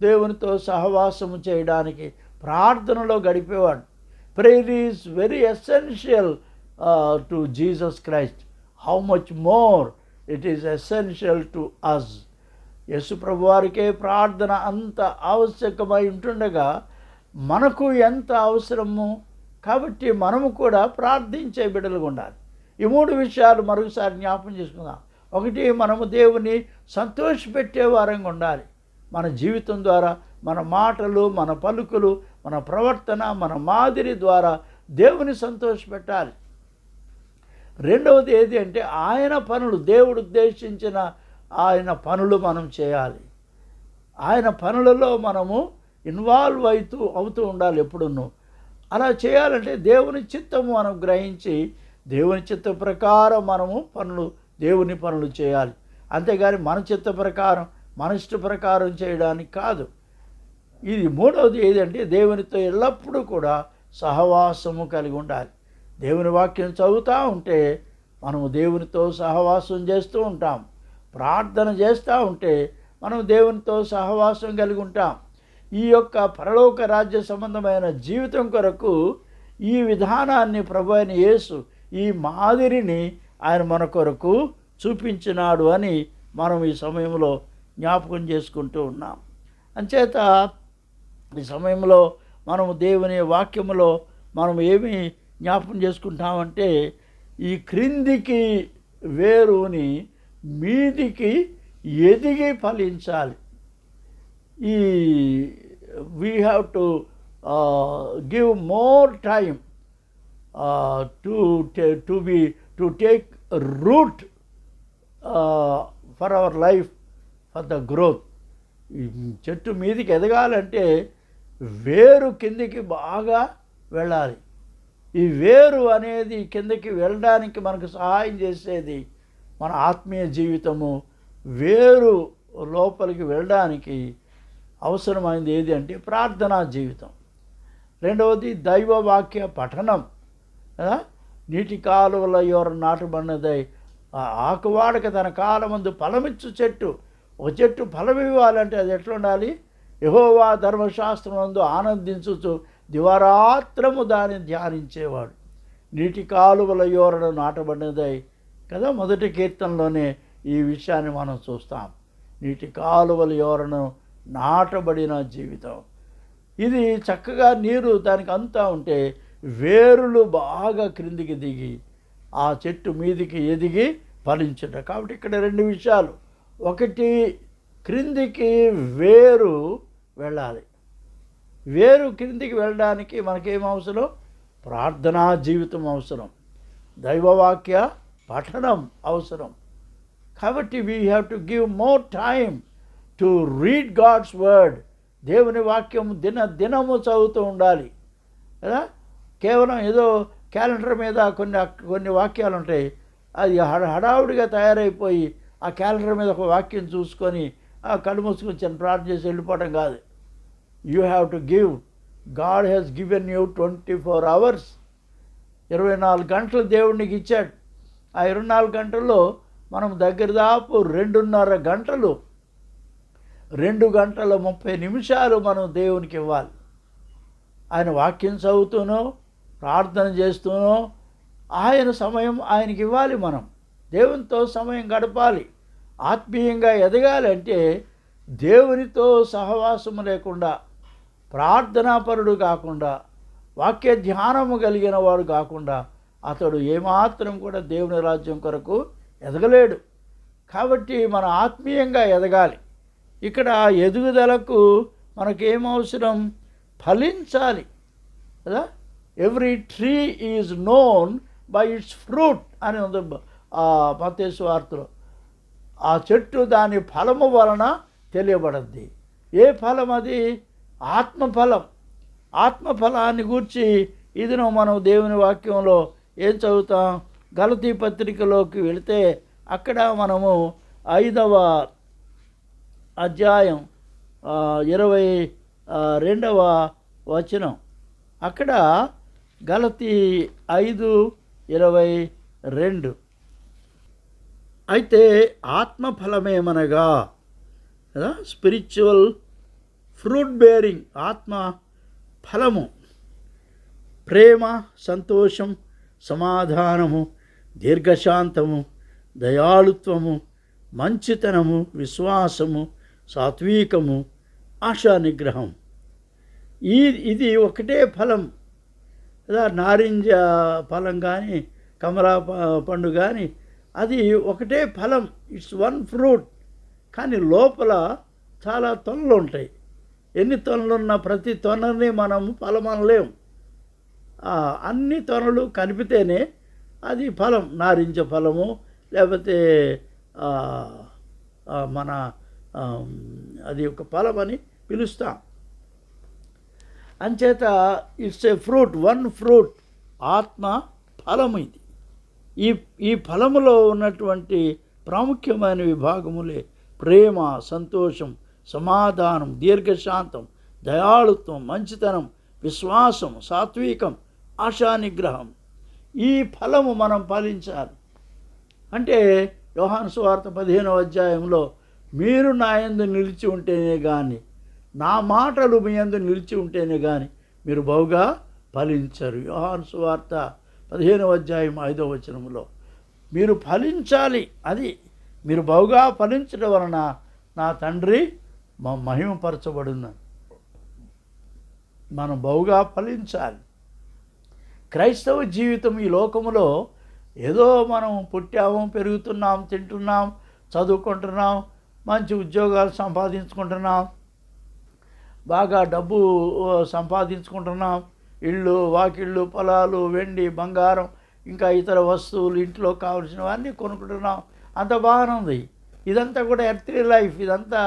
Speaker 1: దేవునితో సహవాసము చేయడానికి ప్రార్థనలో గడిపేవాడు. Prayer is very essential to Jesus Christ. How much more it is essential to us. Yesu ప్రభువారికే ప్రార్థన అంత ఆవశ్యకమై ఉంటుండగా మనకు ఎంత అవసరము. కాబట్టి మనము కూడా ప్రార్థించే బిడ్డలుగా ఉండాలి. ఈ 3 విషయాలు మరొకసారి జ్ఞాపకం చేసుకుందాం. ఒకటి, మనము దేవుని సంతోషపెట్టే వారంగా ఉండాలి. మన జీవితం ద్వారా, మన మాటలు, మన పలుకులు, మన ప్రవర్తన, మన మాదిరి ద్వారా దేవుని సంతోషపెట్టాలి. రెండవది ఏది అంటే, ఆయన పనులు, దేవుడు ఉద్దేశించిన ఆయన పనులు మనం చేయాలి. ఆయన పనులలో మనము ఇన్వాల్వ్ అవుతూ ఉండాలి ఎప్పుడున్నూ. అలా చేయాలంటే దేవుని చిత్తము మనం గ్రహించి దేవుని చిత్త ప్రకారం మనము దేవుని పనులు చేయాలి. అంతేగాని మన చిత్త ప్రకారం, మన ఇష్ట ప్రకారం చేయడానికి కాదు. ఇది మూడవది ఏదంటే దేవునితో ఎల్లప్పుడూ కూడా సహవాసము కలిగి ఉండాలి. దేవుని వాక్యం చదువుతూ ఉంటే మనము దేవునితో సహవాసం చేస్తూ ఉంటాం. ప్రార్థన చేస్తూ ఉంటే మనం దేవునితో సహవాసం కలిగి ఉంటాం. ఈ యొక్క పరలోక రాజ్య సంబంధమైన జీవితం కొరకు ఈ విధానాన్ని ప్రభు అయిన యేసు, ఈ మాదిరిని ఆయన మన కొరకు చూపించినాడు అని మనం ఈ సమయంలో జ్ఞాపకం చేసుకుంటూ ఉన్నాం. అంచేత ఈ సమయంలో మనము దేవుని వాక్యములో మనం ఏమి జ్ఞాపకం చేసుకుంటామంటే, ఈ క్రిందికి వేరుని మీదికి ఎదిగి ఫలించాలి. ఈ we have to give more time to take root for our life, for the growth. ఈ చెట్టు మీదికి ఎదగాలంటే వేరు కిందికి బాగా వెళ్ళాలి. ఈ వేరు అనేది కిందకి వెళ్ళడానికి మనకు సహాయం చేసేది మన ఆత్మీయ జీవితము. వేరు లోపలికి వెళ్ళడానికి అవసరమైనది ఏది అంటే ప్రార్థనా జీవితం. రెండవది దైవవాక్య పఠనం. నీటి కాలువల ఎవరు నాటబడినదై ఆకువాడక తన కాలమందు ఫలమిచ్చు చెట్టు. ఒక చెట్టు ఫలం ఇవ్వాలంటే అది ఎట్లా ఉండాలి? యెహోవా ధర్మశాస్త్రమందు ఆనందించుచు దివారాత్రము దాన్ని ధ్యానించేవాడు. నీటి కాలువల యోరను నాటబడినదై కదా, మొదటి కీర్తనలోనే ఈ విషయాన్ని మనం చూస్తాం. నీటి కాలువల యోరను నాటబడిన జీవితం. ఇది చక్కగా నీరు దానికి అంతా ఉంటే వేరులు బాగా క్రిందికి దిగి ఆ చెట్టు మీదికి ఎదిగి ఫలించుట. కాబట్టి ఇక్కడ రెండు విషయాలు. ఒకటి, క్రిందికి వేరు వెళ్ళాలి. వేరు క్రిందికి వెళ్ళడానికి మనకేం అవసరం? ప్రార్థనా జీవితం అవసరం, దైవవాక్య పఠనం అవసరం. కాబట్టి we have to give more time to read God's word. దేవుని వాక్యం దినము చదువుతూ ఉండాలి కదా. కేవలం ఏదో క్యాలెండర్ మీద కొన్ని వాక్యాలు ఉంటాయి, అది హడావుడిగా తయారైపోయి ఆ క్యాలెండర్ మీద ఒక వాక్యం చూసుకొని కళ్ళు మూసుకొని చిన్న ప్రార్థన చేసి వెళ్ళిపోవడం కాదు. You have to give. God has given you 24 hours. 24 గంటలు దేవుడికి ఇచ్చాడు. ఆ 24 గంటల్లో మనం దగ్గర దాపు 2.5 గంటలు, 2 గంటల 30 నిమిషాలు మనం దేవునికి ఇవ్వాలి. ఆయన వాక్యం చదువుతూనో ప్రార్థన చేస్తూనో ఆయన సమయం ఆయనకి ఇవ్వాలి. మనం దేవునితో సమయం గడపాలి. ఆత్మీయంగా ఎదగాలంటే దేవునితో సహవాసము లేకుండా, ప్రార్థనాపరుడు కాకుండా, వాక్య ధ్యానము కలిగిన వాడు కాకుండా అతడు ఏమాత్రం కూడా దేవుని రాజ్యం కొరకు ఎదగలేడు. కాబట్టి మన ఆత్మీయంగా ఎదగాలి. ఇక్కడ ఎదుగుదలకు మనకేం అవసరం? ఫలించాలి కదా. Every tree is known by it's fruit అని ఉంది మత్తయి సువార్తలో. ఆ చెట్టు దాని ఫలము వలన తెలియబడద్ది. ఏ ఫలం అది? ఆత్మఫలం. ఆత్మఫలాన్ని గూర్చి ఇది మనం దేవుని వాక్యంలో ఏం చదువుతాం? గలతీ పత్రికలోకి వెళితే అక్కడ మనము 5వ అధ్యాయం 22వ వచనం, అక్కడ గలతీ 5:22, అయితే ఆత్మఫలమేమనగా కదా, స్పిరిచువల్ ఫ్రూట్ బేరింగ్, ఆత్మ ఫలము ప్రేమ, సంతోషం, సమాధానము, దీర్ఘశాంతము, దయాళుత్వము, మంచితనము, విశ్వాసము, సాత్వికము, ఆశా నిగ్రహం. ఇది ఒకటే ఫలం కదా. నారింజ ఫలం కానీ కమలా పండు కానీ అది ఒకటే ఫలం, ఇట్స్ వన్ ఫ్రూట్. కానీ లోపల చాలా తొనలు ఉంటాయి. ఎన్ని తొనలున్నా ప్రతి తొనని మనము ఫలం అనలేము. అన్ని తొనలు కలిపితేనే అది ఫలం. నారింజ ఫలము లేకపోతే మన అది ఒక ఫలం అని పిలుస్తాం. అంచేత it's a fruit, one fruit, ఆత్మ ఫలము ఇది. ఈ ఫలములో ఉన్నటువంటి ప్రాముఖ్యమైన విభాగములే ప్రేమ, సంతోషం, సమాధానం, దీర్ఘశాంతం, దయాళుత్వం, మంచితనం, విశ్వాసం, సాత్వికం, ఆశానిగ్రహం. ఈ ఫలము మనం ఫలించాలి. అంటే యోహాను సువార్త 15వ అధ్యాయంలో మీరు నా యందు నిలిచి ఉంటేనే కానీ, నా మాటలు మీ యందు నిలిచి ఉంటేనే కానీ మీరు బహుగా ఫలించరు. యోహాను సువార్త 15వ అధ్యాయం 5వ వచనంలో మీరు ఫలించాలి. అది మీరు బహుగా ఫలించడం వలన నా తండ్రి మహిమపరచబడును. మనం బహుగా ఫలించాలి. క్రైస్తవ జీవితం ఈ లోకములో ఏదో మనం పుట్టాము, పెరుగుతున్నాం, తింటున్నాం, చదువుకుంటున్నాం, మంచి ఉద్యోగాలు సంపాదించుకుంటున్నాం, బాగా డబ్బు సంపాదించుకుంటున్నాం, ఇళ్ళు, వాకిళ్ళు, పొలాలు, వెండి, బంగారం, ఇంకా ఇతర వస్తువులు, ఇంట్లో కావలసినవన్నీ కొనుక్కుంటున్నాం. అంత బాగానే ఉంది. ఇదంతా కూడా ఎర్త్లీ లైఫ్. ఇదంతా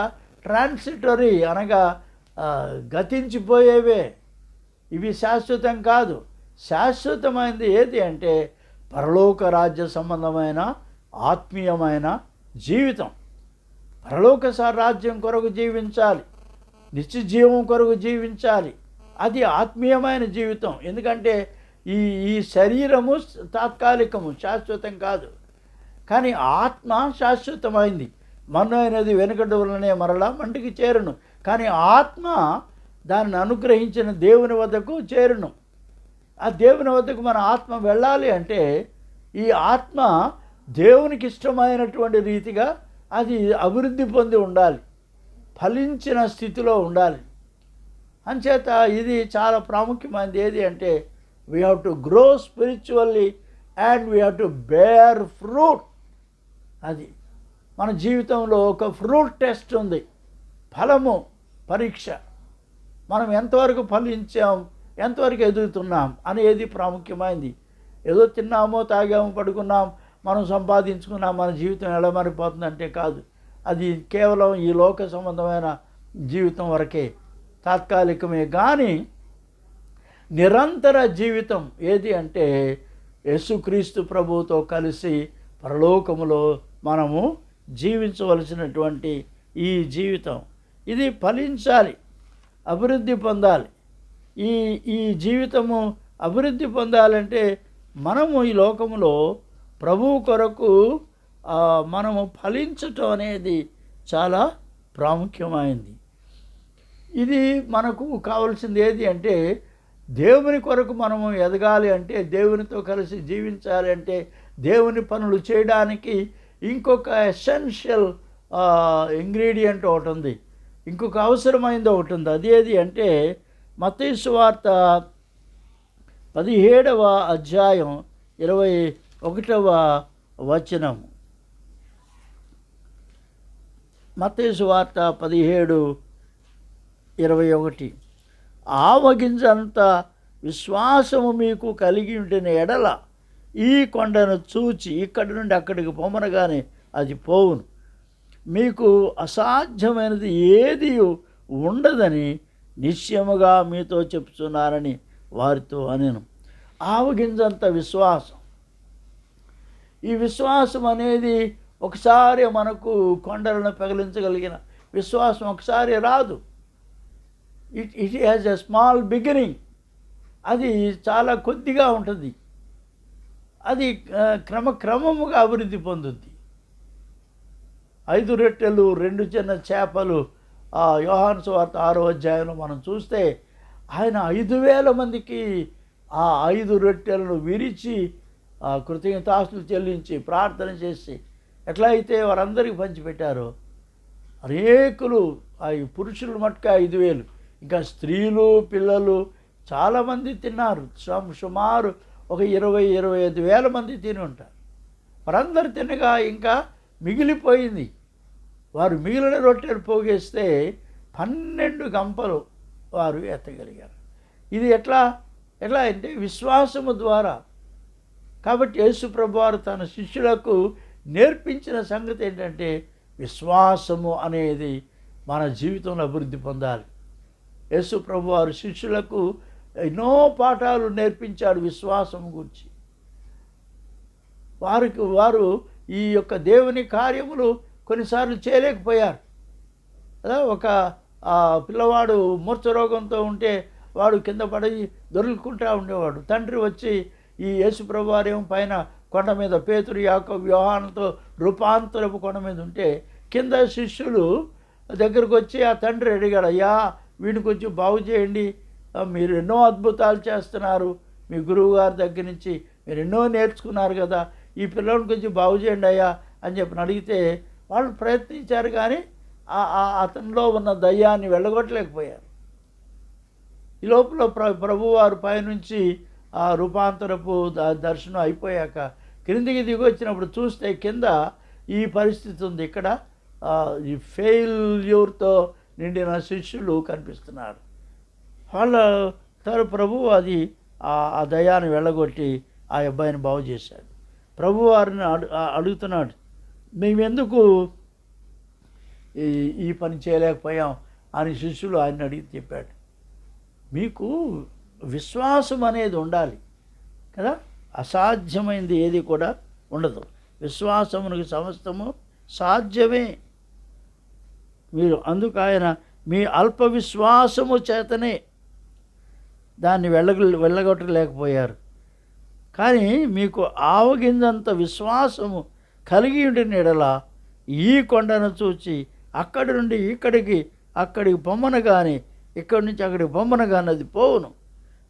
Speaker 1: ట్రాన్సిటరీ, అనగా గతించిపోయేవే. ఇవి శాశ్వతం కాదు. శాశ్వతమైనది ఏది అంటే పరలోక రాజ్య సంబంధమైన ఆత్మీయమైన జీవితం. పరలోక రాజ్యం కొరకు జీవించాలి, నిత్య జీవం కొరకు జీవించాలి. అది ఆత్మీయమైన జీవితం. ఎందుకంటే ఈ ఈ శరీరము తాత్కాలికము, శాశ్వతం కాదు. కానీ ఆత్మ శాశ్వతమైంది. మన్ను అయినది వెనుకటి వలనే మరలా మంటికి చేరును. కానీ ఆత్మ దానిని అనుగ్రహించిన దేవుని వద్దకు చేరును. ఆ దేవుని వద్దకు మన ఆత్మ వెళ్ళాలి అంటే ఈ ఆత్మ దేవునికి ఇష్టమైనటువంటి రీతిగా అది అభివృద్ధి పొంది ఉండాలి, ఫలించిన స్థితిలో ఉండాలి. అంచేత ఇది చాలా ప్రాముఖ్యమైనది. ఏది అంటే we have to grow spiritually and we have to bear fruit. అది మన జీవితంలో ఒక ఫ్రూట్ టెస్ట్ ఉంది, ఫలము పరీక్ష. మనం ఎంతవరకు ఫలించాం, ఎంతవరకు ఎదుగుతున్నాం అనేది ప్రాముఖ్యమైనది. ఏదో తిన్నామో, తాగామో, పడుకున్నాం, మనం సంపాదించుకున్నాం, మన జీవితం ఎలా మారిపోతుందంటే కాదు. అది కేవలం ఈ లోక సంబంధమైన జీవితం వరకే, తాత్కాలికమే. కానీ నిరంతర జీవితం ఏది అంటే యేసుక్రీస్తు ప్రభువుతో కలిసి పరలోకములో మనము జీవించవలసినటువంటి ఈ జీవితం. ఇది ఫలించాలి, అభివృద్ధి పొందాలి. ఈ ఈ జీవితము అభివృద్ధి పొందాలంటే మనము ఈ లోకములో ప్రభువు కొరకు మనము ఫలించటం అనేది చాలా ప్రాముఖ్యమైనది. ఇది మనకు కావాల్సింది ఏది అంటే దేవుని కొరకు మనము ఎదగాలి అంటే, దేవునితో కలిసి జీవించాలి అంటే, దేవుని పనులు చేయడానికి ఇంకొక ఎసెన్షియల్ ఇంగ్రీడియంట్ ఒకటి ఉంది, ఇంకొక అవసరమైనది ఒకటి ఉంది. అదేది అంటే మత్తయి సువార్త 17వ అధ్యాయం 21వ వచనం. మత్తయి సువార్త 17:21. ఆవగింజంత విశ్వాసము మీకు కలిగి ఉండిన ఎడల ఈ కొండను చూచి ఇక్కడి నుండి అక్కడికి పొమ్మనగానే అది పోవును, మీకు అసాధ్యమైనది ఏది ఉండదని నిశ్చయముగా మీతో చెప్తున్నారని వారితో అనెను. ఆవగింజంత విశ్వాసం. ఈ విశ్వాసం అనేది ఒకసారి మనకు కొండలను పెగిలించగలిగిన విశ్వాసం ఒకసారి రాదు. It has a small beginning. అది చాలా కొద్దిగా ఉంటుంది. అది క్రమక్రమముగా అభివృద్ధి పొందుద్ది. 5 రొట్టెలు 2 చిన్న చేపలు యోహాను సువార్త 6వ అధ్యాయంలో మనం చూస్తే ఆయన 5,000 మందికి ఆ 5 రొట్టెలను విరిచి కృతజ్ఞతాస్తులు చెల్లించి ప్రార్థన చేసి ఎట్లా అయితే వారందరికీ పంచిపెట్టారో అనేకులు, పురుషులు మట్టుగా 5,000, ఇంకా స్త్రీలు, పిల్లలు చాలామంది తిన్నారు. సుమారు ఒక 20-25,000 మంది తిని ఉంటారు. వారందరూ తినగా ఇంకా మిగిలిపోయింది. వారు మిగిలిన రొట్టెలు పోగేస్తే 12 గంపలు వారు ఎత్తగలిగారు. ఇది ఎట్లా అంటే విశ్వాసము ద్వారా. కాబట్టి యేసు ప్రభువారు తన శిష్యులకు నేర్పించిన సంగతి ఏంటంటే విశ్వాసము అనేది మన జీవితంలో అభివృద్ధి పొందాలి. యేసు ప్రభువారు శిష్యులకు ఎన్నో పాఠాలు నేర్పించాడు విశ్వాసం గురించి. వారు ఈ యొక్క దేవుని కార్యములు కొన్నిసార్లు చేయలేకపోయారు. ఒక ఆ పిల్లవాడు మూర్ఛ రోగంతో ఉంటే వాడు కింద పడి దొరుకుంటూ ఉండేవాడు. తండ్రి వచ్చి ఈ యేసుప్రభు వారేమో పైన కొండ మీద పేతురు యాకోబు యోహానుతో రూపాంతరపు కొండ మీద ఉంటే కింద శిష్యులు దగ్గరకు వచ్చి ఆ తండ్రి అడిగాడు, అయ్యా వీడిని కొంచెం బాగు చేయండి, మీరు ఎన్నో అద్భుతాలు చేస్తున్నారు, మీ గురువు గారి దగ్గర నుంచి మీరు ఎన్నో నేర్చుకున్నారు కదా, ఈ పిల్లల్ని కొంచెం బాగు చేయండి అయ్యా అని చెప్పి అడిగితే వాళ్ళు ప్రయత్నించారు, కానీ అతనిలో ఉన్న దయ్యాన్ని వెళ్ళగొట్టలేకపోయారు. ఈ లోపల ప్రభువారు పైనుంచి ఆ రూపాంతరపు దర్శనం అయిపోయాక క్రిందికి దిగి వచ్చినప్పుడు చూస్తే కింద ఈ పరిస్థితి ఉంది. ఇక్కడ ఈ ఫెయిల్యూర్తో నిండిన శిష్యులు కనిపిస్తున్నారు. వాళ్ళ ప్రభువు అది ఆ దయాన్ని వెళ్ళగొట్టి ఆ అబ్బాయిని బాగు చేశాడు. ప్రభువారిని అడుగుతున్నాడు, మేమెందుకు ఈ పని చేయలేకపోయాం అని శిష్యులు ఆయన అడిగి చెప్పాడు. మీకు విశ్వాసం అనేది ఉండాలి కదా, అసాధ్యమైనది ఏది కూడా ఉండదు. విశ్వాసమునికి సమస్తము సాధ్యమే. మీరు అందుకు ఆయన మీ అల్ప విశ్వాసము చేతనే దాన్ని వెళ్ళగొట్టలేకపోయారు. కానీ మీకు ఆవగింజంత విశ్వాసము కలిగి ఉండిన యెడల ఈ కొండను చూచి అక్కడి నుండి అక్కడికి పొమ్మను కానీ ఇక్కడి నుంచి అక్కడికి పొమ్మను కానీ అది పోవును.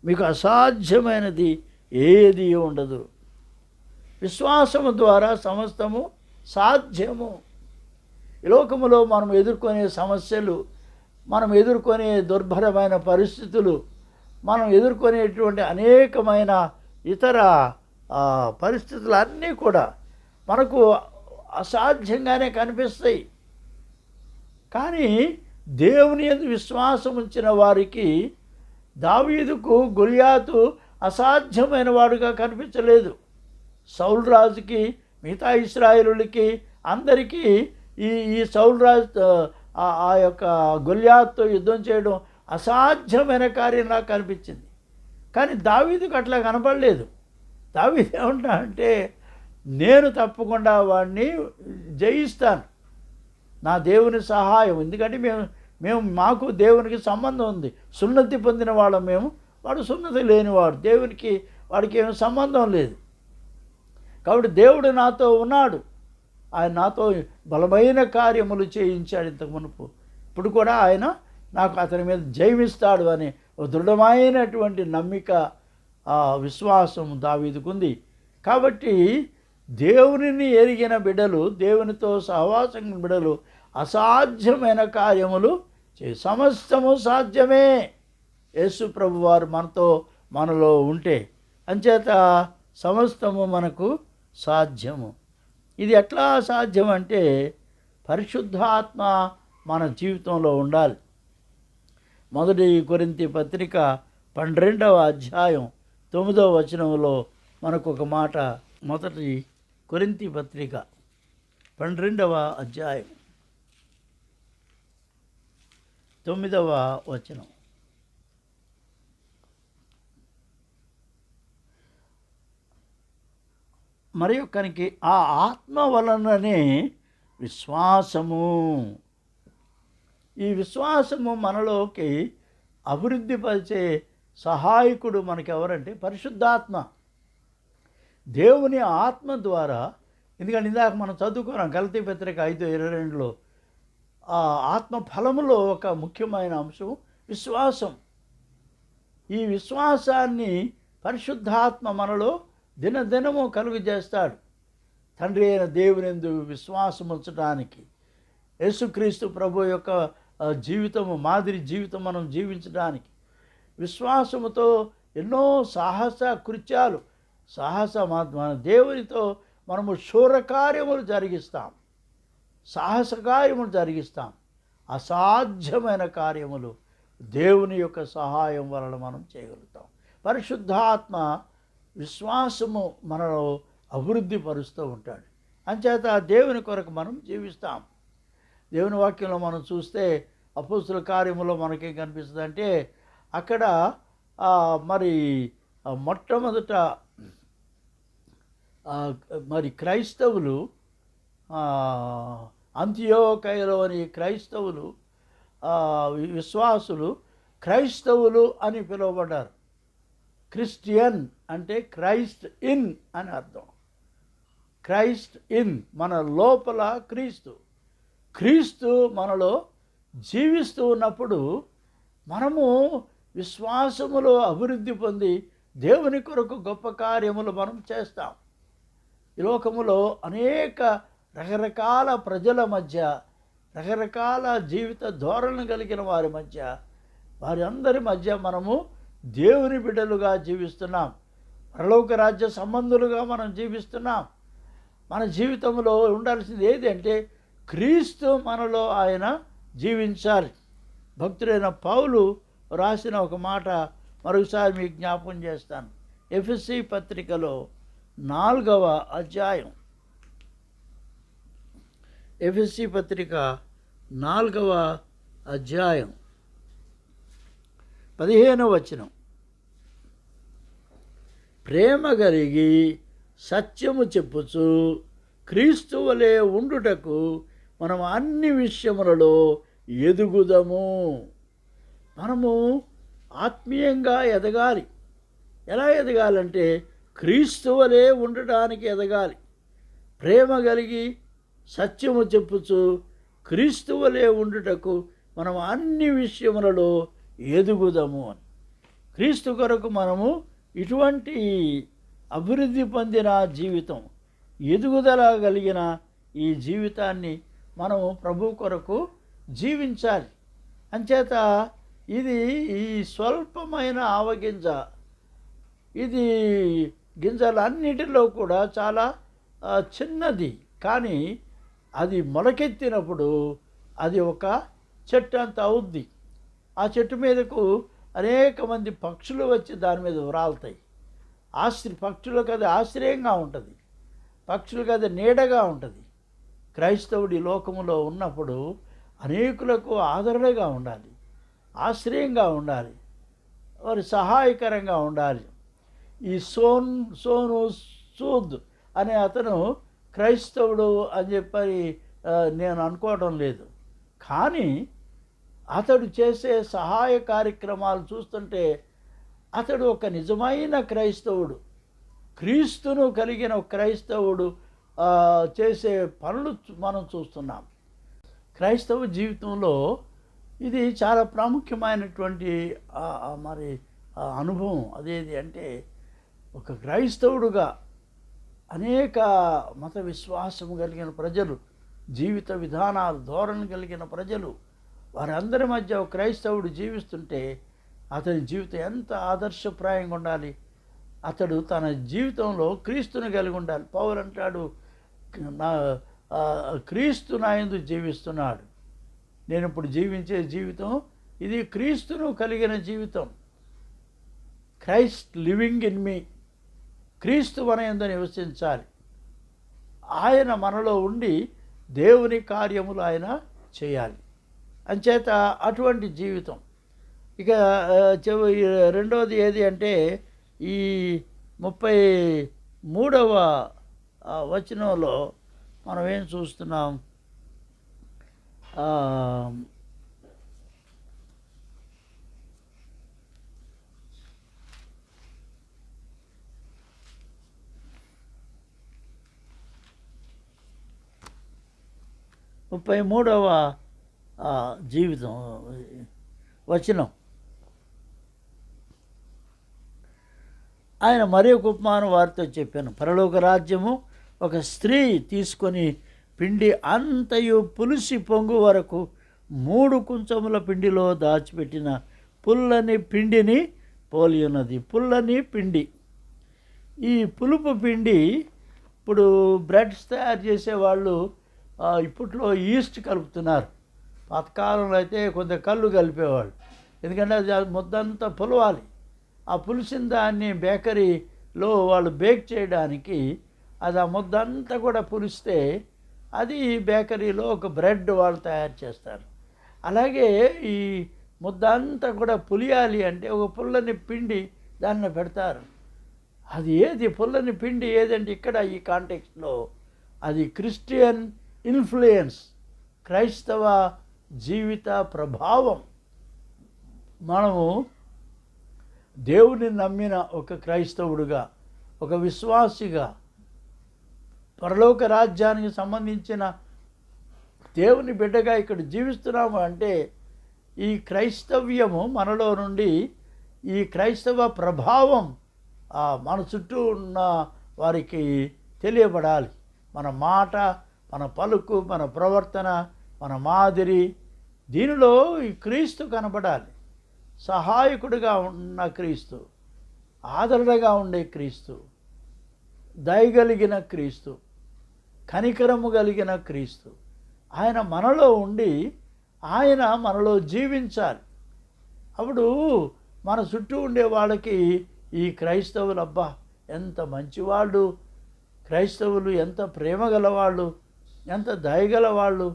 Speaker 1: మీకు అసాధ్యమైనది ఏది ఉండదు. విశ్వాసము ద్వారా సమస్తము సాధ్యము. ఈ లోకములో మనం ఎదుర్కొనే సమస్యలు, మనం ఎదుర్కొనే దుర్భరమైన పరిస్థితులు, మనం ఎదుర్కొనేటువంటి అనేకమైన ఇతర పరిస్థితులు అన్నీ కూడా మనకు అసాధ్యంగానే కనిపిస్తాయి. కానీ దేవుని యందు విశ్వాసం ఉంచిన వారికి దావీదుకు గొలియాతు అసాధ్యమైన వాడుగా కనిపించలేదు. సౌలు రాజుకి, మిగతా ఇశ్రాయేలులకి అందరికీ ఈ సౌలు రాజు ఆ యొక్క గొలియాతుతో యుద్ధం చేయడం అసాధ్యమైన కార్యంలా కనిపించింది. కానీ దావీదుకు అట్లా కనపడలేదు. దావీదు ఏమంటా అంటే, నేను తప్పకుండా వాడిని జయిస్తాను, నా దేవుని సహాయం. ఎందుకంటే మాకు దేవునికి సంబంధం ఉంది. సున్నతి పొందిన వాళ్ళం మేము, వాడు సున్నతి లేనివాడు, దేవునికి వాడికి ఏమి సంబంధం లేదు. కాబట్టి దేవుడు నాతో ఉన్నాడు, ఆయన నాతో బలమైన కార్యములు చేయించాడు ఇంతకు మునుపు, ఇప్పుడు కూడా ఆయన నాకు అతని మీద జయమిస్తాడు అనే దృఢమైనటువంటి నమ్మిక, విశ్వాసం దావీదుకుంది. కాబట్టి దేవునిని ఎరిగిన బిడ్డలు, దేవునితో సహవాసం బిడ్డలు అసాధ్యమైన కార్యములు సమస్తము సాధ్యమే. యేసు ప్రభు వారు మనలో ఉంటే అంచేత సమస్తము మనకు సాధ్యము. ఇది ఎట్లా సాధ్యం అంటే పరిశుద్ధాత్మ మన జీవితంలో ఉండాలి. 1 కొరింథీ పత్రిక 12వ అధ్యాయం 9వ వచనంలో మనకు ఒక మాట. 1 కొరింథీ పత్రిక 12వ అధ్యాయం 9వ వచనం. మరి ఒక్కనికి ఆ ఆత్మ వలననే విశ్వాసము. ఈ విశ్వాసము మనలోకి అభివృద్ధిపరిచే సహాయకుడు మనకెవరంటే పరిశుద్ధాత్మ, దేవుని ఆత్మ ద్వారా. ఎందుకంటే ఇందాక మనం చదువుకున్నాం గలతీ పత్రిక 5:22లో ఆత్మ ఫలములో ఒక ముఖ్యమైన అంశం విశ్వాసం. ఈ విశ్వాసాన్ని పరిశుద్ధాత్మ మనలో దినదినము కలుగు చేస్తాడు. తండ్రి అయిన దేవునియందు విశ్వాసం ఉంచడానికి, యేసుక్రీస్తు ప్రభు యొక్క జీవితము మాదిరి జీవితం మనం జీవించడానికి విశ్వాసముతో ఎన్నో సాహస కృత్యాలు, మన దేవునితో మనము శూరకార్యములు జరిగిస్తాం, సాహస కార్యములు జరిగిస్తాం. అసాధ్యమైన కార్యములు దేవుని యొక్క సహాయం వలన మనం చేయగలుగుతాం. పరిశుద్ధాత్మ విశ్వాసము మనలో అభివృద్ధి పరుస్తూ ఉంటాడు. అంచేత దేవుని కొరకు మనం జీవిస్తాం. దేవుని వాక్యంలో మనం చూస్తే అపోస్తుల కార్యములో మనకేం కనిపిస్తుంది అంటే అక్కడ మరి మొట్టమొదట మరి క్రైస్తవులు, అంతియోకయలోని క్రైస్తవులు విశ్వాసులు క్రైస్తవులు అని పిలువబడ్డారు. క్రిస్టియన్ అంటే క్రైస్ట్ ఇన్ అని అర్థం. క్రైస్ట్ ఇన్, మన లోపల క్రీస్తు. క్రీస్తు మనలో జీవిస్తూ ఉన్నప్పుడు మనము విశ్వాసములో అభివృద్ధి పొంది దేవుని కొరకు గొప్ప కార్యములు మనం చేస్తాం. ఈ లోకములో అనేక రకరకాల ప్రజల మధ్య, రకరకాల జీవిత ధోరణి కలిగిన వారి మధ్య, వారి అందరి మధ్య మనము దేవుని బిడ్డలుగా జీవిస్తున్నాం. పరలోక రాజ్య సంబంధులుగా మనం జీవిస్తున్నాం. మన జీవితంలో ఉండాల్సింది ఏది అంటే క్రీస్తు మనలో ఆయన జీవించాలి. భక్తుడైన పౌలు రాసిన ఒక మాట మరొకసారి మీకు జ్ఞాపకం చేస్తాను. ఎఫెసీ పత్రికలో 4వ అధ్యాయం, ఎఫెసీ పత్రిక 4వ అధ్యాయం 15వ వచనం, ప్రేమ కలిగి సత్యము చెప్పుచు క్రీస్తు వలె ఉండుటకు మనం అన్ని విషయములలో ఎదుగుదము. మనము ఆత్మీయంగా ఎదగాలి. ఎలా ఎదగాలంటే క్రీస్తు వలె ఉండడానికి ఎదగాలి. ప్రేమ కలిగి సత్యము చెప్పుచు క్రీస్తు వలె ఉండుటకు మనం అన్ని విషయములలో ఎదుగుదము అని. క్రీస్తు కొరకు మనము ఇటువంటి అభివృద్ధి పొందిన జీవితం, ఎదుగుదల కలిగిన ఈ జీవితాన్ని మనము ప్రభు కొరకు జీవించాలి. అంచేత ఇది ఈ స్వల్పమైన ఆవగింజ, ఇది గింజలన్నిటిలో కూడా చాలా చిన్నది, కానీ అది మొలకెత్తినప్పుడు అది ఒక చెట్టు అంత అవుద్ది. ఆ చెట్టు మీదకు అనేక మంది పక్షులు వచ్చి దాని మీద వ్రాలుతాయి. పక్షులకు అది ఆశ్రయంగా ఉంటుంది, పక్షులకు అది నీడగా ఉంటుంది. క్రైస్తవుడి లోకములో ఉన్నప్పుడు అనేకులకు ఆదరణగా ఉండాలి, ఆశ్రయంగా ఉండాలి, వారి సహాయకరంగా ఉండాలి. ఈ సోను సూద్ అనే అతను క్రైస్తవుడు అని చెప్పి నేను అనుకోవడం లేదు, కానీ అతడు చేసే సహాయ కార్యక్రమాలు చూస్తుంటే అతడు ఒక నిజమైన క్రైస్తవుడు, క్రీస్తును కలిగిన క్రైస్తవుడు చేసే పనులు మనం చూస్తున్నాం. క్రైస్తవ జీవితంలో ఇది చాలా ప్రాముఖ్యమైనటువంటి మరి అనుభవం. అదేది అంటే ఒక క్రైస్తవుడుగా అనేక మత విశ్వాసం కలిగిన ప్రజలు, జీవిత విధానాలు ధోరణి కలిగిన ప్రజలు, వారందరి మధ్య ఒక క్రైస్తవుడు జీవిస్తుంటే అతని జీవితం ఎంత ఆదర్శప్రాయంగా ఉండాలి. అతడు తన జీవితంలో క్రీస్తుని కలిగి ఉండాలి. పౌలు అంటాడు, క్రీస్తు నా యందు జీవిస్తున్నాడు, నేను ఇప్పుడు జీవించే జీవితం ఇది క్రీస్తును కలిగిన జీవితం. క్రైస్ట్ లివింగ్ ఇన్ మీ, క్రీస్తు మన యందు నివసించాలి. ఆయన మనలో ఉండి దేవుని కార్యములు ఆయన చేయాలి. అంచేత అటువంటి జీవితం. ఇక రెండవది ఏది అంటే ఈ 33వ వచనంలో మనం ఏం చూస్తున్నాం, ముప్పై మూడవ జీవితం వచనం, ఆయన మరి ఒక ఉపమానం వారితో చెప్పాను. పరలోక రాజ్యము ఒక స్త్రీ తీసుకొని పిండి అంతయు పులిసి పొంగు వరకు 3 కుంచముల పిండిలో దాచిపెట్టిన పుల్లని పిండిని పోలి ఉన్నది. పుల్లని పిండి, ఈ పులుపు పిండి, ఇప్పుడు బ్రెడ్స్ తయారు చేసేవాళ్ళు ఇప్పట్లో ఈస్ట్ కలుపుతున్నారు. పాతకాలంలో అయితే కొంత కళ్ళు కలిపేవాళ్ళు, ఎందుకంటే అది ముద్దంతా పులవాలి. ఆ పులిసిన దాన్ని బేకరీలో వాళ్ళు బేక్ చేయడానికి అది ఆ ముద్దంతా కూడా పులిస్తే అది బేకరీలో ఒక బ్రెడ్ వాళ్ళు తయారు చేస్తారు. అలాగే ఈ ముద్దంతా కూడా పులియాలి అంటే ఒక పుల్లని పిండి దాన్ని పెడతారు. అది ఏది పుల్లని పిండి ఏదంటే ఇక్కడ ఈ కాంటెక్స్ట్లో అది క్రిస్టియన్ ఇన్ఫ్లుయెన్స్, క్రైస్తవ జీవిత ప్రభావం. మనము దేవుని నమ్మిన ఒక క్రైస్తవుడుగా, ఒక విశ్వాసిగా, పరలోక రాజ్యానికి సంబంధించిన దేవుని బిడ్డగా ఇక్కడ జీవిస్తున్నాము అంటే ఈ క్రైస్తవ్యము మనలో నుండి, ఈ క్రైస్తవ ప్రభావం మన చుట్టూ ఉన్న వారికి తెలియబడాలి. మన మాట, మన పలుకు, మన ప్రవర్తన, మన మాదిరి, దీనిలో ఈ క్రీస్తు కనబడాలి. సహాయకుడిగా ఉన్న క్రీస్తు, ఆదరణగా ఉండే క్రీస్తు, దయగలిగిన క్రీస్తు, కనికరము కలిగిన క్రీస్తు, ఆయన మనలో ఉండి ఆయన మనలో జీవించాలి. అప్పుడు మన చుట్టూ ఉండే వాళ్ళకి ఈ క్రైస్తవులు అబ్బా ఎంత మంచివాళ్ళు, క్రైస్తవులు ఎంత ప్రేమ గలవాళ్ళు, ఎంత దయగలవాళ్ళు,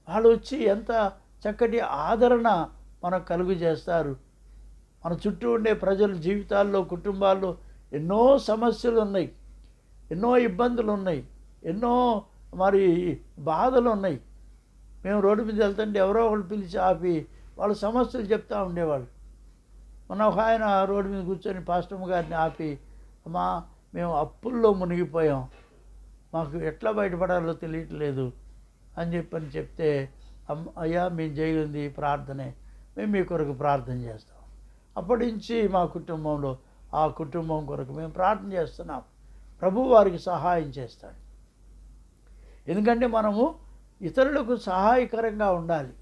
Speaker 1: వాళ్ళు వచ్చి ఎంత చక్కటి ఆదరణ మనకు కలుగు చేస్తారు. మన చుట్టూ ఉండే ప్రజల జీవితాల్లో, కుటుంబాల్లో ఎన్నో సమస్యలు ఉన్నాయి, ఎన్నో ఇబ్బందులు ఉన్నాయి, ఎన్నో మరి బాధలు ఉన్నాయి. మేము రోడ్డు మీద వెళ్తుంటే ఎవరో ఒకళ్ళు పిలిచి ఆపి వాళ్ళ సమస్యలు చెప్తూ ఉండేవాళ్ళు. మొన్న ఒక ఆయన రోడ్డు మీద కూర్చొని పాస్టమ్ గారిని ఆపి, అమ్మా మేము అప్పుల్లో మునిగిపోయాం, మాకు ఎట్లా బయటపడాలో తెలియట్లేదు అని చెప్తే, అయ్యా మేము చేయగలిగింది ప్రార్థనే, మేము మీ కొరకు ప్రార్థన చేస్తాం. అప్పటి నుంచి మా కుటుంబంలో ఆ కుటుంబం కొరకు మేము ప్రార్థన చేస్తున్నాం. ప్రభు వారికి సహాయం చేస్తాడు. ఎందుకంటే మనము ఇతరులకు సహాయకరంగా ఉండాలి.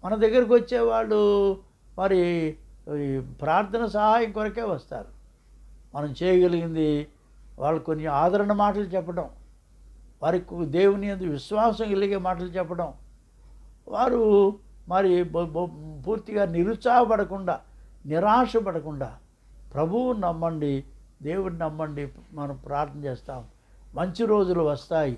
Speaker 1: మన దగ్గరకు వచ్చేవాళ్ళు మరి ప్రార్థన సహాయం కొరకే వస్తారు. మనం చేయగలిగింది వాళ్ళు కొన్ని ఆదరణ మాటలు చెప్పడం, వారికి దేవుని యందు విశ్వాసం కలిగే మాటలు చెప్పడం, వారు మరి పూర్తిగా నిరుత్సాహపడకుండా, నిరాశపడకుండా ప్రభువుని నమ్మండి, దేవుడిని నమ్మండి, మనం ప్రార్థన చేస్తాం, మంచి రోజులు వస్తాయి,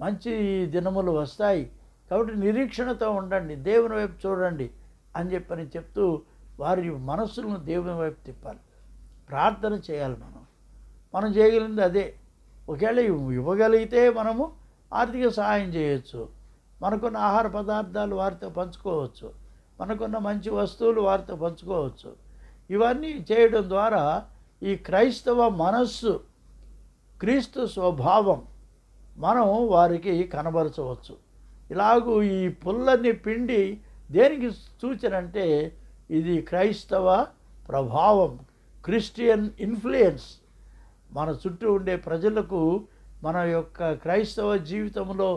Speaker 1: మంచి దినములు వస్తాయి, కాబట్టి నిరీక్షణతో ఉండండి, దేవుని వైపు చూడండి అని చెప్తూ వారి మనస్సులను దేవుని వైపు తిప్పాలి. ప్రార్థన చేయాలి. మనం చేయగలిగింది అదే. ఒకవేళ ఇవ్వగలిగితే మనము ఆర్థిక సహాయం చేయొచ్చు, మనకున్న ఆహార పదార్థాలు వారితో పంచుకోవచ్చు, మనకున్న మంచి వస్తువులు వారితో పంచుకోవచ్చు. ఇవన్నీ చేయడం ద్వారా ఈ క్రైస్తవ మనస్సు, క్రీస్తు స్వభావం మనం వారికి కనబరచవచ్చు. ఇలాగూ ఈ పుల్లన్ని పిండి దేనికి సూచన అంటే ఇది క్రైస్తవ ప్రభావం, క్రిస్టియన్ ఇన్ఫ్లుయెన్స్. మన చుట్టూ ఉండే ప్రజలకు మన యొక్క క్రైస్తవ జీవితంలో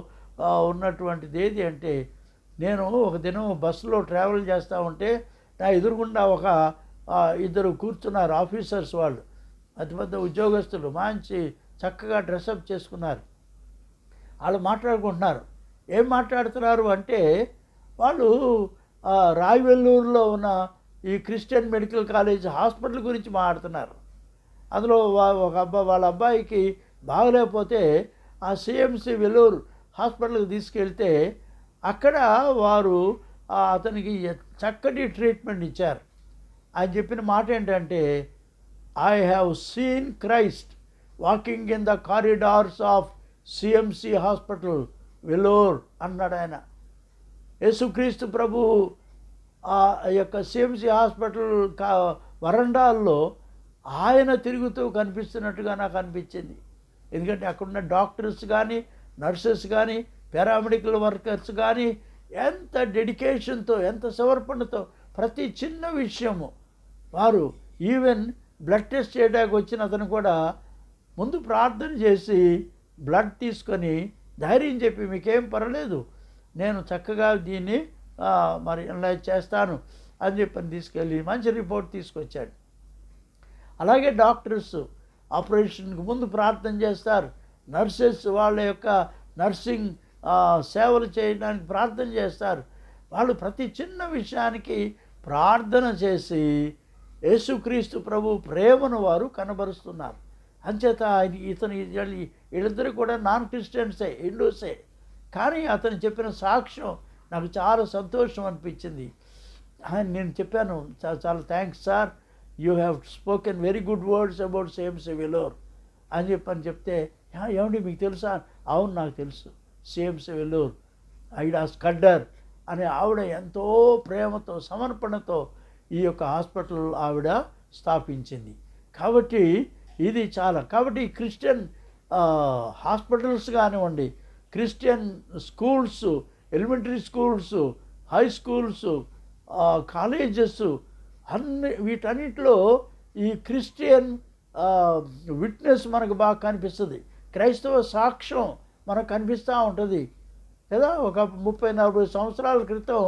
Speaker 1: ఉన్నటువంటిది ఏది అంటే, నేను ఒక దినం బస్సులో ట్రావెల్ చేస్తూ ఉంటే నా ఎదురుగుండా ఒక ఇద్దరు కూర్చున్నారు, ఆఫీసర్స్. వాళ్ళు అతి పెద్ద ఉద్యోగస్తులు, మంచి చక్కగా డ్రెస్అప్ చేసుకున్నారు. వాళ్ళు మాట్లాడుకుంటున్నారు. ఏం మాట్లాడుతున్నారు అంటే, వాళ్ళు రాయవెల్లూరులో ఉన్న ఈ క్రిస్టియన్ మెడికల్ కాలేజ్ హాస్పిటల్ గురించి మాట్లాడుతున్నారు. అందులో వాళ్ళ అబ్బాయికి బాగలేకపోతే ఆ సిఎంసి వెల్లూరు హాస్పిటల్కి తీసుకెళ్తే అక్కడ వారు అతనికి చక్కటి ట్రీట్మెంట్ ఇచ్చారు. ఆయన చెప్పిన మాట ఏంటంటే, I have seen Christ walking in the corridors of CMC hospital Vellore అన్నాడు ఆయన. యేసుక్రీస్తు ప్రభు ఆ యొక్క సిఎంసి హాస్పిటల్ వరండాల్లో ఆయన తిరుగుతూ కనిపిస్తున్నట్టుగా నాకు అనిపించింది. ఎందుకంటే అక్కడున్న డాక్టర్స్ కానీ, నర్సెస్ కానీ, పారామెడికల్ వర్కర్స్ కానీ ఎంత డెడికేషన్తో, ఎంత సమర్పణతో ప్రతి చిన్న విషయము వారు, ఈవెన్ బ్లడ్ టెస్ట్ చేయడానికి వచ్చిన అతను కూడా ముందు ప్రార్థన చేసి బ్లడ్ తీసుకొని ధైర్యం చెప్పి, మీకేం పర్వాలేదు, నేను చక్కగా దీన్ని మరి అనలైజ్ చేస్తాను అని చెప్పని తీసుకెళ్ళి మంచి రిపోర్ట్ తీసుకొచ్చాడు. అలాగే డాక్టర్స్ ఆపరేషన్కి ముందు ప్రార్థన చేస్తారు, నర్సెస్ వాళ్ళ యొక్క నర్సింగ్ సేవలు చేయడానికి ప్రార్థన చేస్తారు. వాళ్ళు ప్రతి చిన్న విషయానికి ప్రార్థన చేసి యేసుక్రీస్తు ప్రభు ప్రేమను వారు కనబరుస్తున్నారు. అంచేత వీళ్ళిద్దరు కూడా నాన్ క్రిస్టియన్సే, హిందూసే. కానీ అతను చెప్పిన సాక్ష్యం నాకు చాలా సంతోషం అనిపించింది. నేను చెప్పాను, చాలా thanks sir, you have spoken very good words about CMC Vellore అని చెప్తే, ఏమండి మీకు తెలుసా? అవును నాకు తెలుసు, సిఎంసి వెల్లూర్, ఐడా స్కడ్డర్ అని ఆవిడ ఎంతో ప్రేమతో సమర్పణతో ఈ యొక్క హాస్పిటల్ ఆవిడ స్థాపించింది. కాబట్టి ఇది కాబట్టి క్రిస్టియన్ హాస్పిటల్స్ కానివ్వండి, Christian schools, elementary schools, high schools, colleges, వీటన్నిటిలో ఈ క్రిస్టియన్ విట్నెస్ మనకు బాగా కనిపిస్తుంది. క్రైస్తవ సాక్ష్యం మనకు కనిపిస్తూ ఉంటుంది కదా. ఒక 30-40 సంవత్సరాల క్రితం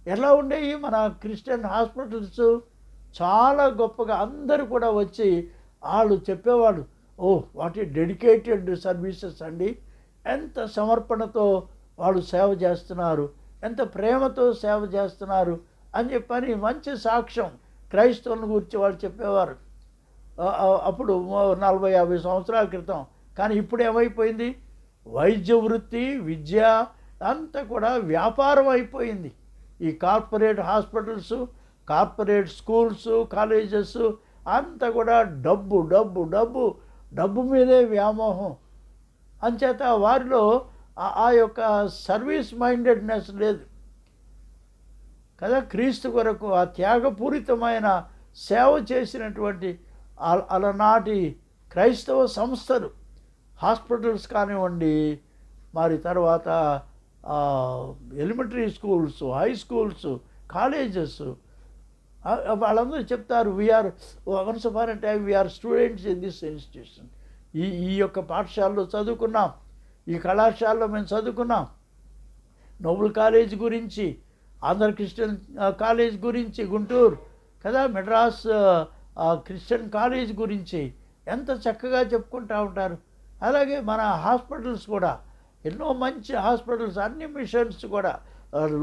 Speaker 1: ఎలా ఉండేవి మన క్రిస్టియన్ హాస్పిటల్స్? చాలా గొప్పగా అందరూ కూడా వచ్చి వాళ్ళు చెప్పేవాళ్ళు, వాట్ ఈ డెడికేటెడ్ సర్వీసెస్ అండి, ఎంత సమర్పణతో వాళ్ళు సేవ చేస్తున్నారు, ఎంత ప్రేమతో సేవ చేస్తున్నారు అని చెప్పని మంచి సాక్ష్యం క్రైస్తవులను గురించి వాళ్ళు చెప్పేవారు అప్పుడు 40-50 సంవత్సరాల క్రితం. కానీ ఇప్పుడు ఏమైపోయింది? వైద్య వృత్తి, విద్య అంతా కూడా వ్యాపారం అయిపోయింది. ఈ corporate hospitals, corporate schools, colleges అంతా కూడా డబ్బు డబ్బు డబ్బు డబ్బు మీదే వ్యామోహం. అంచేత వారిలో ఆ యొక్క సర్వీస్ మైండెడ్నెస్ లేదు కదా. క్రీస్తు కొరకు ఆ త్యాగపూరితమైన సేవ చేసినటువంటి అలనాటి క్రైస్తవ సంస్థలు, హాస్పిటల్స్ కానివ్వండి, మరి తర్వాత elementary schools, high schools, colleges, వాళ్ళందరూ చెప్తారు, once upon a time we are students in this institution. ఈ యొక్క పాఠశాలలో చదువుకున్నాం, ఈ కళాశాలలో మేము చదువుకున్నాం. నోబుల్ కాలేజ్ గురించి, ఆంధ్ర క్రిస్టియన్ కాలేజ్ గురించి గుంటూరు కదా, మెడ్రాస్ క్రిస్టియన్ కాలేజ్ గురించి ఎంత చక్కగా చెప్పుకుంటూ ఉంటారు. అలాగే మన హాస్పిటల్స్ కూడా ఎన్నో మంచి హాస్పిటల్స్, అన్ని మిషన్స్ కూడా,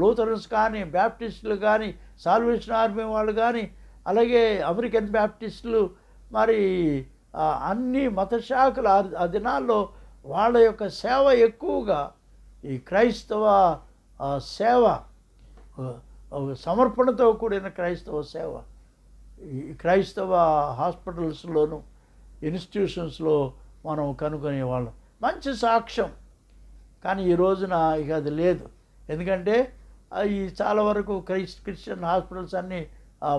Speaker 1: లూథరన్స్ కానీ, బ్యాప్టిస్టులు కానీ, సాల్వేషన్ ఆర్మీ వాళ్ళు కానీ, అలాగే అమెరికన్ బ్యాప్టిస్టులు, మరి అన్ని మత శాఖలు ఆ దినాల్లో వాళ్ళ యొక్క సేవ ఎక్కువగా, ఈ క్రైస్తవ సేవ, సమర్పణతో కూడిన క్రైస్తవ సేవ ఈ క్రైస్తవ హాస్పిటల్స్లోను, ఇన్స్టిట్యూషన్స్లో మనం కనుగొనేవాళ్ళం. మంచి సాక్ష్యం. కానీ ఈ రోజున ఇక అది లేదు. ఎందుకంటే ఈ చాలా వరకు క్రిస్టియన్ హాస్పిటల్స్ అన్నీ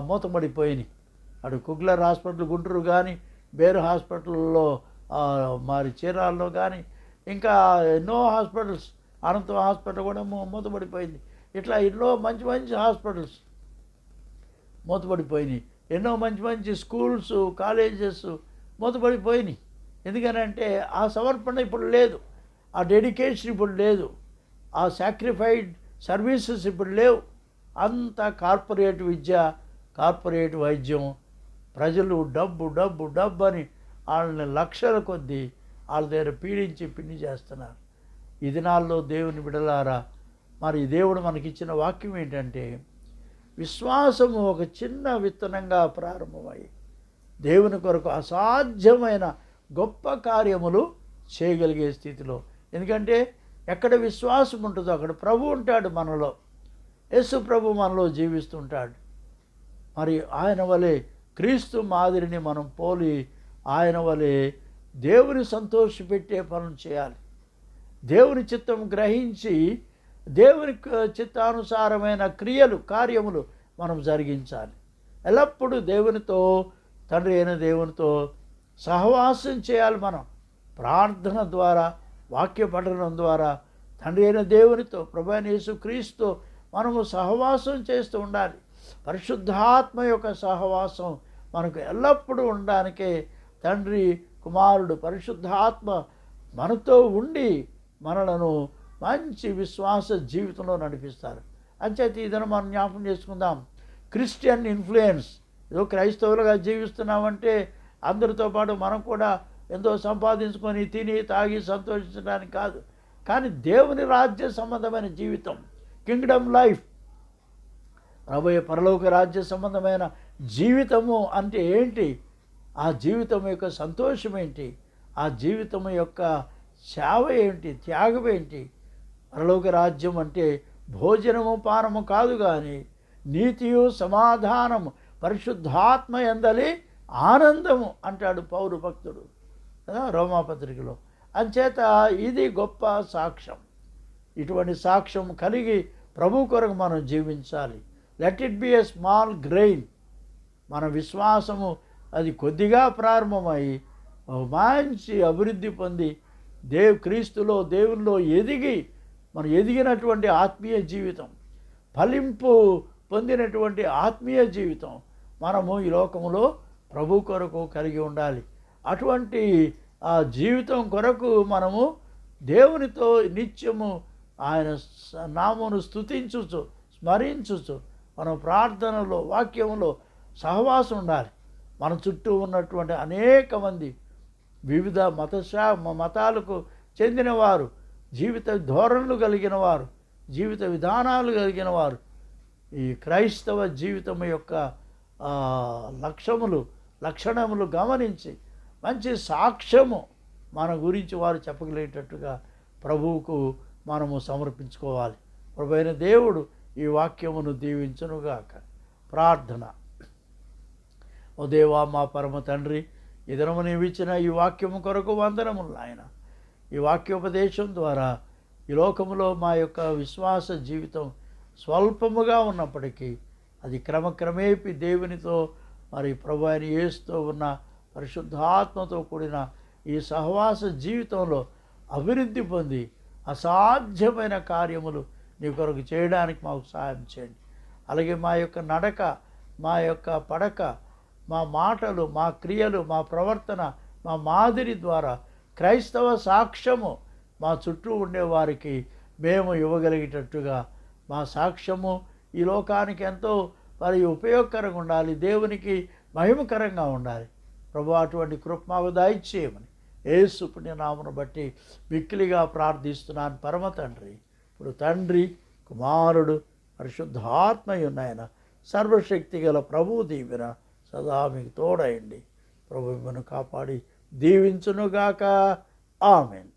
Speaker 1: మూతపడిపోయినాయి. అటు కుగ్లర్ హాస్పిటల్ గుంటూరు కానీ, బేరు హాస్పిటల్లో మరి చీరాల్లో కానీ, ఇంకా ఎన్నో హాస్పిటల్స్, అనంతం హాస్పిటల్ కూడా మూతపడిపోయింది. ఇట్లా ఎన్నో మంచి మంచి హాస్పిటల్స్ మూతపడిపోయినాయి. ఎన్నో మంచి మంచి స్కూల్స్, కాలేజెస్ మూతపడిపోయినాయి. ఎందుకనంటే ఆ సమర్పణ ఇప్పుడు లేదు, ఆ డెడికేషన్ ఇప్పుడు లేదు, ఆ సాక్రిఫైడ్ సర్వీసెస్ ఇప్పుడు లేవు. అంతా కార్పొరేట్ విద్య, కార్పొరేట్ వైద్యం, ప్రజలు డబ్బు డబ్బు డబ్బు అని వాళ్ళని లక్షల కొద్దీ వాళ్ళ దగ్గర పీడించి పిండి చేస్తున్నారు. ఈ దినాల్లో దేవుని బిడలారా, మరి దేవుడు మనకిచ్చిన వాక్యం ఏంటంటే, విశ్వాసము ఒక చిన్న విత్తనంగా ప్రారంభమై దేవుని కొరకు అసాధ్యమైన గొప్ప కార్యములు చేయగలిగే స్థితిలో. ఎందుకంటే ఎక్కడ విశ్వాసం ఉంటుందో అక్కడ ప్రభు ఉంటాడు మనలో. యేసు ప్రభు మనలో జీవిస్తుంటాడు. మరి ఆయన వలె క్రీస్తు మాదిరిని మనం పోలి ఆయన వలె దేవుని సంతోషపెట్టే పనులు చేయాలి. దేవుని చిత్తం గ్రహించి దేవుని చిత్తానుసారమైన క్రియలు, కార్యములు మనం జరిగించాలి. ఎల్లప్పుడూ దేవునితో, తండ్రి అయిన దేవునితో సహవాసం చేయాలి. మనం ప్రార్థన ద్వారా, వాక్య పఠనం ద్వారా తండ్రి అయిన దేవునితో, ప్రభు అయిన యేసుక్రీస్తుతో మనము సహవాసం చేస్తూ ఉండాలి. పరిశుద్ధాత్మ యొక్క సహవాసం మనకు ఎల్లప్పుడూ ఉండడానికే తండ్రి, కుమారుడు, పరిశుద్ధాత్మ మనతో ఉండి మనలను మంచి విశ్వాస జీవితంలో నడిపిస్తారు. అంచేత ఇదని మనం జ్ఞాపకం చేసుకుందాం. క్రిస్టియన్ ఇన్ఫ్లుయెన్స్, ఏదో క్రైస్తవులుగా జీవిస్తున్నామంటే అందరితో పాటు మనం కూడా ఎంతో సంపాదించుకొని తిని తాగి సంతోషించడానికి కాదు. కానీ దేవుని రాజ్య సంబంధమైన జీవితం, కింగ్డమ్ లైఫ్, రాబోయే పరలోక రాజ్య సంబంధమైన జీవితము అంటే ఏంటి? ఆ జీవితం యొక్క సంతోషం ఏంటి? ఆ జీవితం యొక్క సేవ ఏంటి? త్యాగం ఏంటి? పరలోక రాజ్యం అంటే భోజనము పానము కాదు, కానీ నీతియు సమాధానము పరిశుద్ధాత్మ యందలి ఆనందము అంటాడు పౌరు భక్తుడు కదా రోమాపత్రికలో. అంచేత ఇది గొప్ప సాక్ష్యం. ఇటువంటి సాక్ష్యం కలిగి ప్రభు కొరకు మనం జీవించాలి. Let it be a small grain. మన విశ్వాసము అది కొద్దిగా ప్రారంభమై మంచి అభివృద్ధి పొంది క్రీస్తులో దేవునిలో మనం ఎదిగినటువంటి ఆత్మీయ జీవితం, ఫలింపు పొందినటువంటి ఆత్మీయ జీవితం మనము ఈ లోకములో ప్రభు కొరకు కలిగి ఉండాలి. అటువంటి ఆ జీవితం కొరకు మనము దేవునితో నిత్యము ఆయన నామమును స్తుతించుచు స్మరించుచు మనం ప్రార్థనలో వాక్యములో సహవాసం ఉండాలి. మన చుట్టూ ఉన్నటువంటి అనేక మంది వివిధ మతాలకు చెందినవారు, జీవిత ధోరణులు కలిగిన వారు, జీవిత విధానాలు కలిగిన వారు ఈ క్రైస్తవ జీవితం యొక్క లక్షణములు గమనించి మంచి సాక్ష్యము మన గురించి వారు చెప్పగలిగేటట్టుగా ప్రభువుకు మనము సమర్పించుకోవాలి. ప్రభువైన దేవుడు ఈ వాక్యమును దీవించునుగాక. ప్రార్థన. ఓ దేవా, మా పరమ తండ్రి, ఈ దినము నీవు ఇచ్చిన ఈ వాక్యము కొరకు వందనములు నాయన. ఈ వాక్యోపదేశం ద్వారా ఈ లోకములో మా యొక్క విశ్వాస జీవితం స్వల్పముగా ఉన్నప్పటికీ అది క్రమక్రమేపీ దేవునితో మరి ప్రభువైన యేసుతో ఉన్న పరిశుద్ధాత్మతో కూడిన ఈ సహవాస జీవితంలో అభివృద్ధి పొంది అసాధ్యమైన కార్యములు నీ కొరకు చేయడానికి మాకు సహాయం చేయండి. అలాగే మా యొక్క నడక, మా యొక్క పడక, మా మాటలు, మా క్రియలు, మా ప్రవర్తన, మా మాదిరి ద్వారా క్రైస్తవ సాక్ష్యము మా చుట్టూ ఉండేవారికి మేము ఇవ్వగలిగేటట్టుగా మా సాక్ష్యము ఈ లోకానికి ఎంతో మరి ఉపయోగకరంగా ఉండాలి, దేవునికి మహిమకరంగా ఉండాలి. ప్రభు అటువంటి కృప మాకు దయచేయమని యేసు పుణ్యనామమును బట్టి మిక్కిలిగా ప్రార్థిస్తున్నాను పరమ తండ్రి. ఇప్పుడు తండ్రి, కుమారుడు, పరిశుద్ధాత్మయున్న ఆయన సర్వశక్తి గల ప్రభువు దీవెన సదా మీకు తోడయండి. ప్రభు మిమ్మల్ని కాపాడి దీవించునుగాక. ఆమేన్.